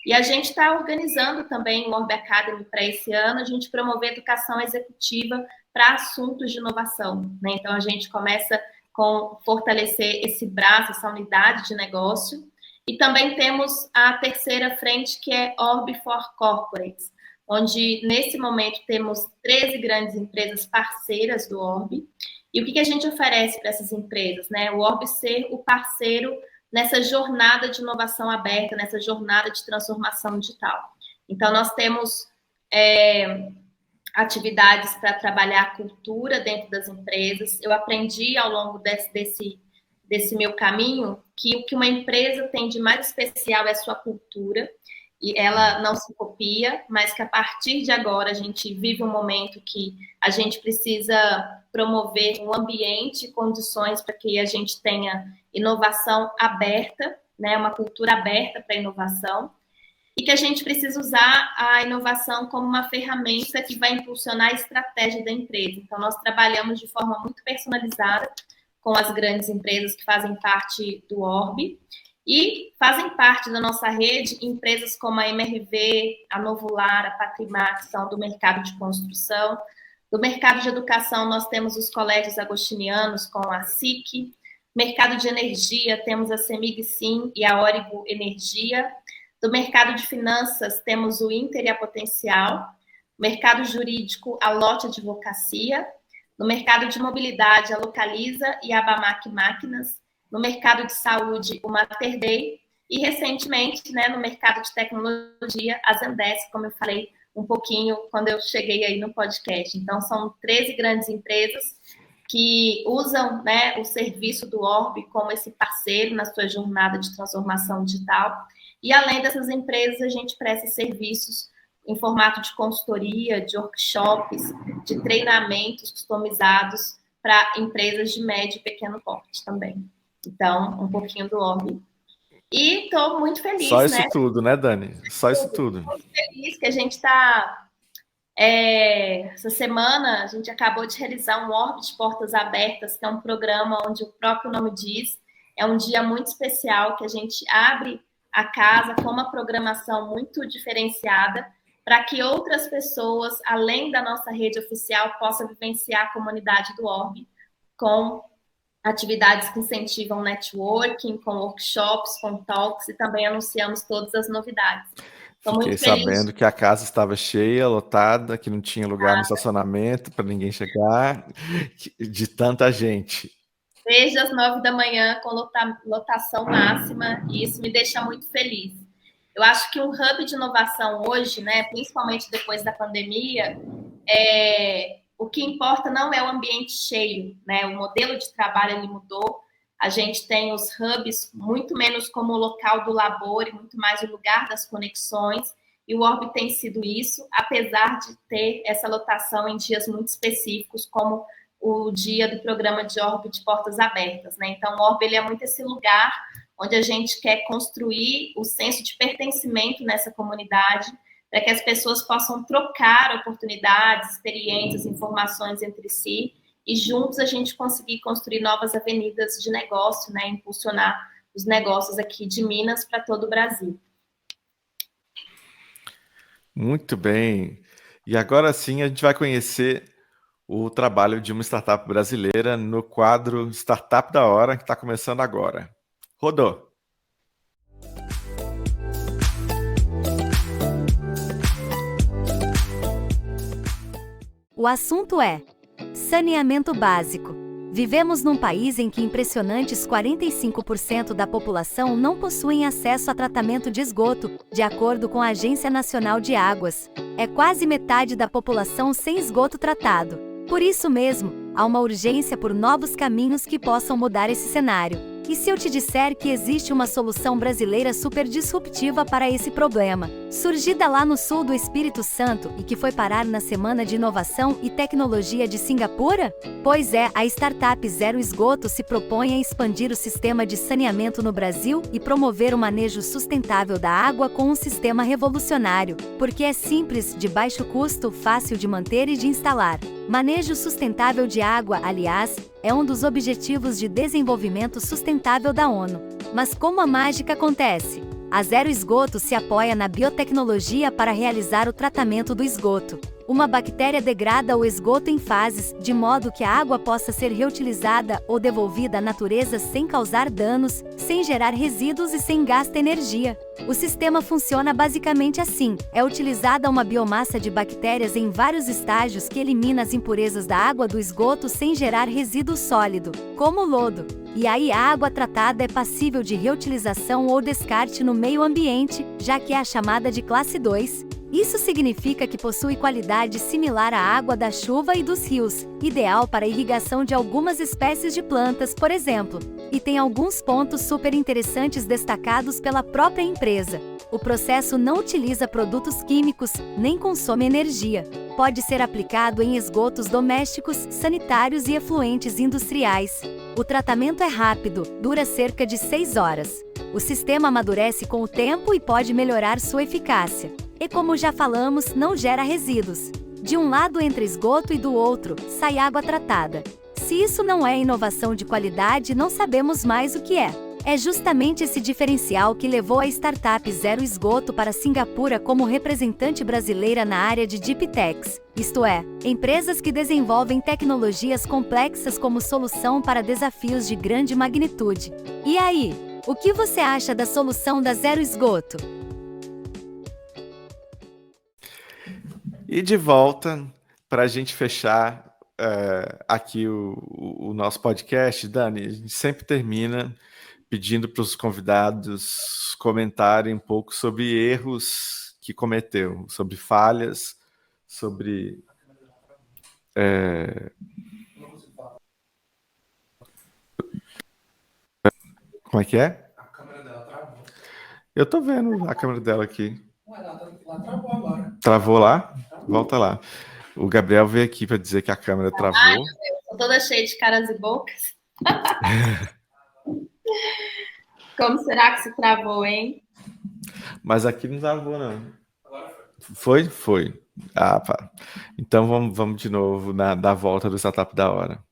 E a gente está organizando também o Orb Academy para esse ano, a gente promover educação executiva para assuntos de inovação, né? Então, a gente começa com fortalecer esse braço, essa unidade de negócio. E também temos a terceira frente, que é Orb for Corporates, onde, nesse momento, temos 13 grandes empresas parceiras do Orb. E o que a gente oferece para essas empresas, né? O Orb ser o parceiro nessa jornada de inovação aberta, nessa jornada de transformação digital. Então, nós temos atividades para trabalhar a cultura dentro das empresas. Eu aprendi ao longo desse meu caminho que o que uma empresa tem de mais especial é a sua cultura, e ela não se copia, mas que a partir de agora a gente vive um momento que a gente precisa promover um ambiente e condições para que a gente tenha inovação aberta, né, uma cultura aberta para a inovação, e que a gente precisa usar a inovação como uma ferramenta que vai impulsionar a estratégia da empresa. Então, nós trabalhamos de forma muito personalizada com as grandes empresas que fazem parte do Orb, e fazem parte da nossa rede empresas como a MRV, a Novular, a Patrimar, que são do mercado de construção. Do mercado de educação, nós temos os colégios agostinianos com a SIC. Mercado de energia, temos a Semig Sim e a Origo Energia. Do mercado de finanças, temos o Inter e a Potencial. Mercado jurídico, a Lote Advocacia. No mercado de mobilidade, a Localiza e a Bamac Máquinas. No mercado de saúde, o Mater Dei, e recentemente, né, no mercado de tecnologia, a Zendesk, como eu falei um pouquinho quando eu cheguei aí no podcast. Então, são 13 grandes empresas que usam, né, o serviço do Orb como esse parceiro na sua jornada de transformação digital. E, além dessas empresas, a gente presta serviços em formato de consultoria, de workshops, de treinamentos customizados para empresas de médio e pequeno porte também. Então, um pouquinho do Orb. E estou muito feliz, Só isso, né? tudo, né, Dani? Só isso tudo. Muito feliz que a gente está... essa semana, a gente acabou de realizar um Orb de Portas Abertas, que é um programa onde o próprio nome diz, é um dia muito especial, que a gente abre a casa com uma programação muito diferenciada, para que outras pessoas, além da nossa rede oficial, possam vivenciar a comunidade do Orb com atividades que incentivam networking, com workshops, com talks, e também anunciamos todas as novidades. Estou Fiquei muito feliz. sabendo que a casa estava cheia, lotada, que não tinha lugar no estacionamento para ninguém chegar, de tanta gente. desde as 9 da manhã com lotação máxima, e isso me deixa muito feliz. Eu acho que um hub de inovação hoje, né, principalmente depois da pandemia, o que importa não é o ambiente cheio, né? O modelo de trabalho ele mudou. A gente tem os hubs muito menos como o local do labor e muito mais o lugar das conexões. E o Orb tem sido isso, apesar de ter essa lotação em dias muito específicos, como o dia do programa de Orb de Portas Abertas, né? Então, o Orb ele é muito esse lugar onde a gente quer construir o senso de pertencimento nessa comunidade, para que as pessoas possam trocar oportunidades, experiências, informações entre si, e juntos a gente conseguir construir novas avenidas de negócio, né? Impulsionar os negócios aqui de Minas para todo o Brasil. Muito bem. E agora sim a gente vai conhecer o trabalho de uma startup brasileira no quadro Startup da Hora, que está começando agora. Rodou. O assunto é saneamento básico. Vivemos num país em que impressionantes 45% da população não possuem acesso a tratamento de esgoto, de acordo com a Agência Nacional de Águas. É quase metade da população sem esgoto tratado. Por isso mesmo, há uma urgência por novos caminhos que possam mudar esse cenário. E se eu te disser que existe uma solução brasileira super disruptiva para esse problema, surgida lá no sul do Espírito Santo e que foi parar na Semana de Inovação e Tecnologia de Singapura? Pois é, a startup Zero Esgoto se propõe a expandir o sistema de saneamento no Brasil e promover o manejo sustentável da água com um sistema revolucionário, porque é simples, de baixo custo, fácil de manter e de instalar. Manejo sustentável de água, aliás, é um dos Objetivos de Desenvolvimento Sustentável da ONU. Mas como a mágica acontece? A Zero Esgoto se apoia na biotecnologia para realizar o tratamento do esgoto. Uma bactéria degrada o esgoto em fases, de modo que a água possa ser reutilizada ou devolvida à natureza sem causar danos, sem gerar resíduos e sem gasta energia. O sistema funciona basicamente assim: é utilizada uma biomassa de bactérias em vários estágios que elimina as impurezas da água do esgoto sem gerar resíduo sólido, como lodo. E aí a água tratada é passível de reutilização ou descarte no meio ambiente, já que é a chamada de classe 2. Isso significa que possui qualidade similar à água da chuva e dos rios, ideal para a irrigação de algumas espécies de plantas, por exemplo. E tem alguns pontos super interessantes destacados pela própria empresa. O processo não utiliza produtos químicos, nem consome energia. Pode ser aplicado em esgotos domésticos, sanitários e efluentes industriais. O tratamento é rápido, dura cerca de 6 horas. O sistema amadurece com o tempo e pode melhorar sua eficácia. E como já falamos, não gera resíduos. De um lado entra esgoto e do outro sai água tratada. Se isso não é inovação de qualidade, não sabemos mais o que é. É justamente esse diferencial que levou a startup Zero Esgoto para Singapura como representante brasileira na área de Deep Techs, isto é, empresas que desenvolvem tecnologias complexas como solução para desafios de grande magnitude. E aí, o que você acha da solução da Zero Esgoto? E de volta, para a gente fechar aqui o nosso podcast, Dani, a gente sempre termina pedindo para os convidados comentarem um pouco sobre erros que cometeu, sobre falhas, sobre... Como é que é? A câmera dela travou. Eu tô vendo a câmera dela aqui. Ué, ela travou agora. Travou lá? Volta lá. O Gabriel veio aqui para dizer que a câmera travou. Ai, meu Deus, tô toda cheia de caras e bocas. Como será que se travou, hein? Mas aqui não travou, não. Agora foi. Foi? Ah, pá. Então vamos de novo da volta do Startup da Hora.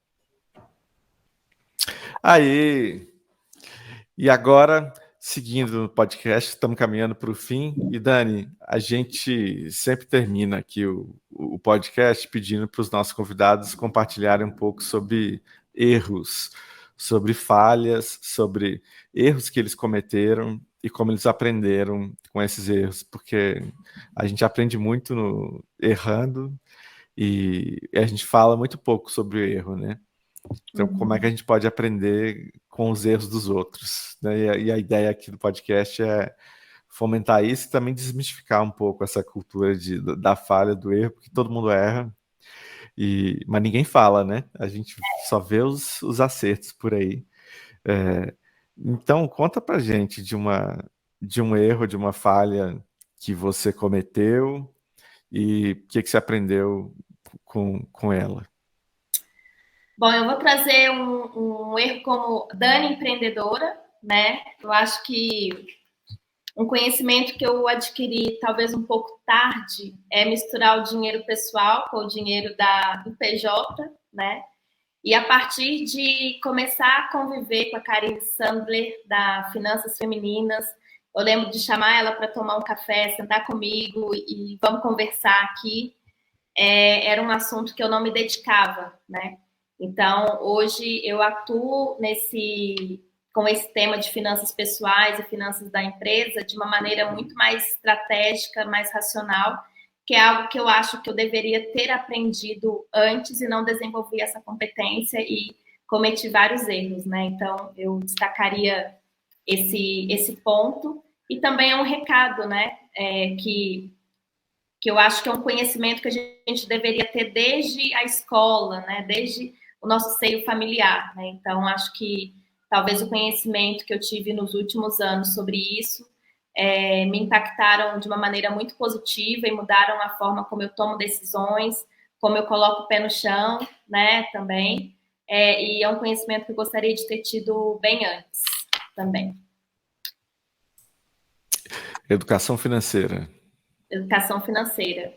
Aí. E agora, seguindo no podcast, estamos caminhando para o fim. E Dani, a gente sempre termina aqui o podcast pedindo para os nossos convidados compartilharem um pouco sobre erros, sobre falhas, sobre erros que eles cometeram e como eles aprenderam com esses erros, porque a gente aprende muito errando e a gente fala muito pouco sobre o erro, né? Então, como é que a gente pode aprender com os erros dos outros, né? E a ideia aqui do podcast é fomentar isso e também desmistificar um pouco essa cultura da falha, do erro, porque todo mundo erra, mas ninguém fala, né? A gente só vê os acertos por aí. Então, conta pra gente de um erro, de uma falha que você cometeu e o que você aprendeu com ela. Bom, eu vou trazer um erro como Dani empreendedora, né? Eu acho que um conhecimento que eu adquiri talvez um pouco tarde é misturar o dinheiro pessoal com o dinheiro do PJ, né? E a partir de começar a conviver com a Karine Sandler, da Finanças Femininas, eu lembro de chamar ela para tomar um café, sentar comigo e vamos conversar aqui. Era um assunto que eu não me dedicava, né? Então, hoje eu atuo com esse tema de finanças pessoais e finanças da empresa de uma maneira muito mais estratégica, mais racional, que é algo que eu acho que eu deveria ter aprendido antes e não desenvolvi essa competência e cometi vários erros, né? Então, eu destacaria esse ponto. E também é um recado, né? Que eu acho que é um conhecimento que a gente deveria ter desde a escola, né? Desde o nosso seio familiar, né? Então, acho que talvez o conhecimento que eu tive nos últimos anos sobre isso me impactaram de uma maneira muito positiva e mudaram a forma como eu tomo decisões, como eu coloco o pé no chão, né, também. E é um conhecimento que eu gostaria de ter tido bem antes também. Educação financeira. Educação financeira.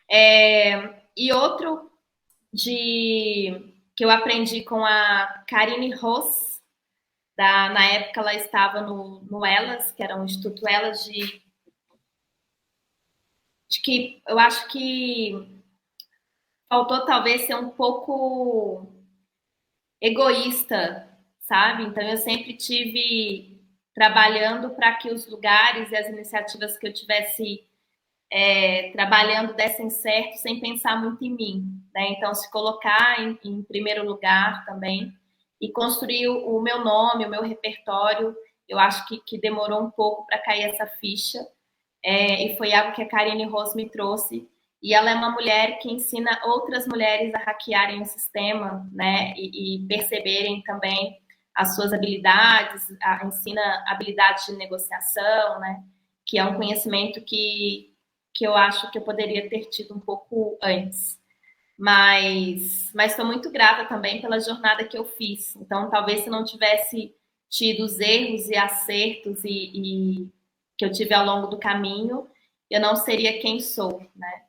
E outro que eu aprendi com a Karine Ross, na época ela estava no Elas, que era um Instituto Elas, de que eu acho que faltou talvez ser um pouco egoísta, sabe? Então eu sempre tive trabalhando para que os lugares e as iniciativas que eu tivesse trabalhando dessem certo sem pensar muito em mim, né? Então se colocar em primeiro lugar também e construir o meu nome, o meu repertório, eu acho que demorou um pouco para cair essa ficha, e foi algo que a Karine Ross me trouxe, e ela é uma mulher que ensina outras mulheres a hackearem o sistema, né, e perceberem também as suas habilidades, ensina habilidades de negociação, né, que é um conhecimento que eu acho que eu poderia ter tido um pouco antes. Mas estou muito grata também pela jornada que eu fiz. Então, talvez se não tivesse tido os erros e acertos e que eu tive ao longo do caminho, eu não seria quem sou, né?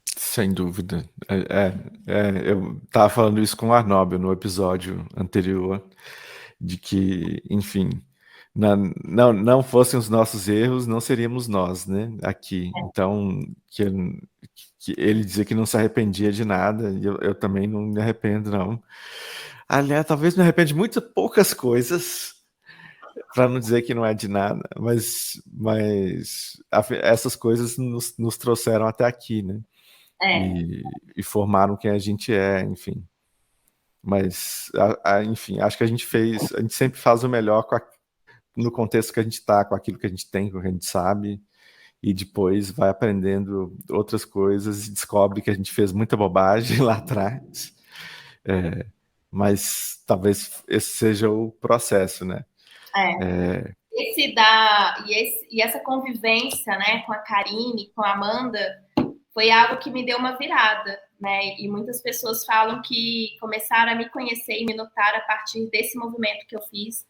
Sem dúvida. Eu estava falando isso com o Arnóbio no episódio anterior, de que, enfim, não fossem os nossos erros, não seríamos nós, né? Aqui. Então, que ele dizia que não se arrependia de nada, e eu também não me arrependo, não. Aliás, talvez me arrependo de muitas poucas coisas, para não dizer que não é de nada, mas essas coisas nos trouxeram até aqui, né? E formaram quem a gente é, enfim. Mas, enfim, acho que a gente sempre faz o melhor no contexto que a gente está, com aquilo que a gente tem, com o que a gente sabe, e depois vai aprendendo outras coisas e descobre que a gente fez muita bobagem lá atrás. Mas talvez esse seja o processo, né? E essa convivência, né, com a Karine, com a Amanda, foi algo que me deu uma virada, né? E muitas pessoas falam que começaram a me conhecer e me notar a partir desse movimento que eu fiz,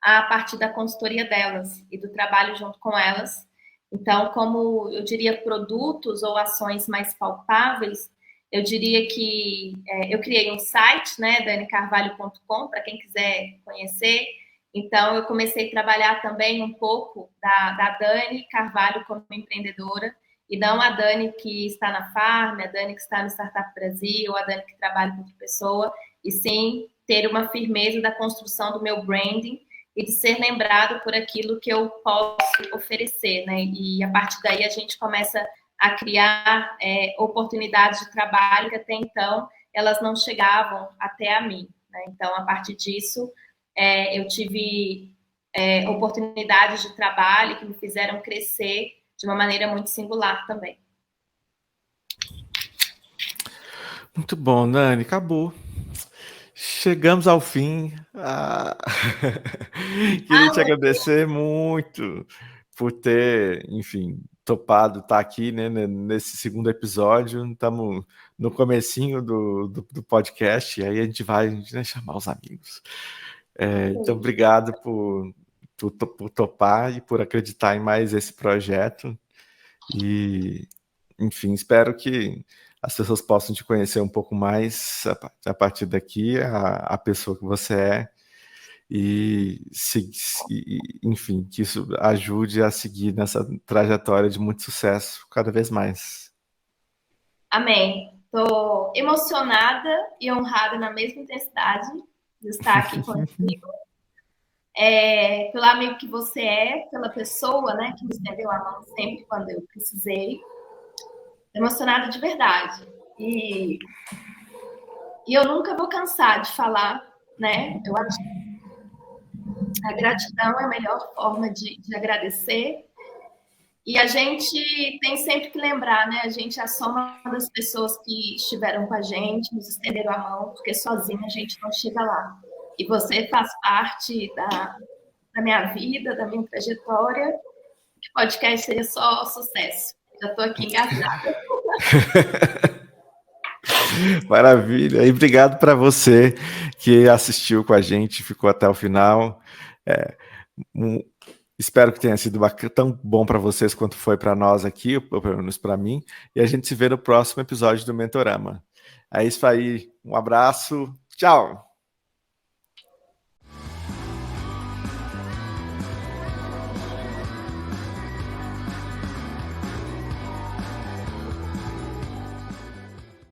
a partir da consultoria delas e do trabalho junto com elas. Então, como eu diria, produtos ou ações mais palpáveis, eu diria que eu criei um site, né, danicarvalho.com, para quem quiser conhecer. Então, eu comecei a trabalhar também um pouco da Dani Carvalho como empreendedora, e não a Dani que está na Farm, a Dani que está no Startup Brasil, a Dani que trabalha com outra pessoa, e sim ter uma firmeza da construção do meu branding e de ser lembrado por aquilo que eu posso oferecer, né? E a partir daí a gente começa a criar oportunidades de trabalho que até então elas não chegavam até a mim, né? Então, a partir disso, eu tive oportunidades de trabalho que me fizeram crescer de uma maneira muito singular também. Muito bom, Nani, acabou. Chegamos ao fim. Queria te agradecer muito por ter, enfim, topado estar aqui, né, nesse segundo episódio. Estamos no comecinho do podcast, e aí a gente vai chamar os amigos. Então, obrigado por topar e por acreditar em mais esse projeto. E, enfim, espero que as pessoas possam te conhecer um pouco mais a partir daqui, a pessoa que você é, e, enfim, que isso ajude a seguir nessa trajetória de muito sucesso cada vez mais. Amém. Estou emocionada e honrada na mesma intensidade de estar aqui contigo. Pelo amigo que você é, pela pessoa, né, que me estendeu a mão sempre quando eu precisei. Emocionada de verdade. E eu nunca vou cansar de falar, né? Eu acho que a gratidão é a melhor forma de agradecer. E a gente tem sempre que lembrar, né? A gente é a soma das pessoas que estiveram com a gente, nos estenderam a mão, porque sozinha a gente não chega lá. E você faz parte da minha vida, da minha trajetória. Que podcast seja só sucesso. Já estou aqui engasgada. Maravilha. E obrigado para você que assistiu com a gente, ficou até o final. Espero que tenha sido tão bom para vocês quanto foi para nós aqui, ou pelo menos para mim. E a gente se vê no próximo episódio do Mentorama. É isso aí. Um abraço. Tchau.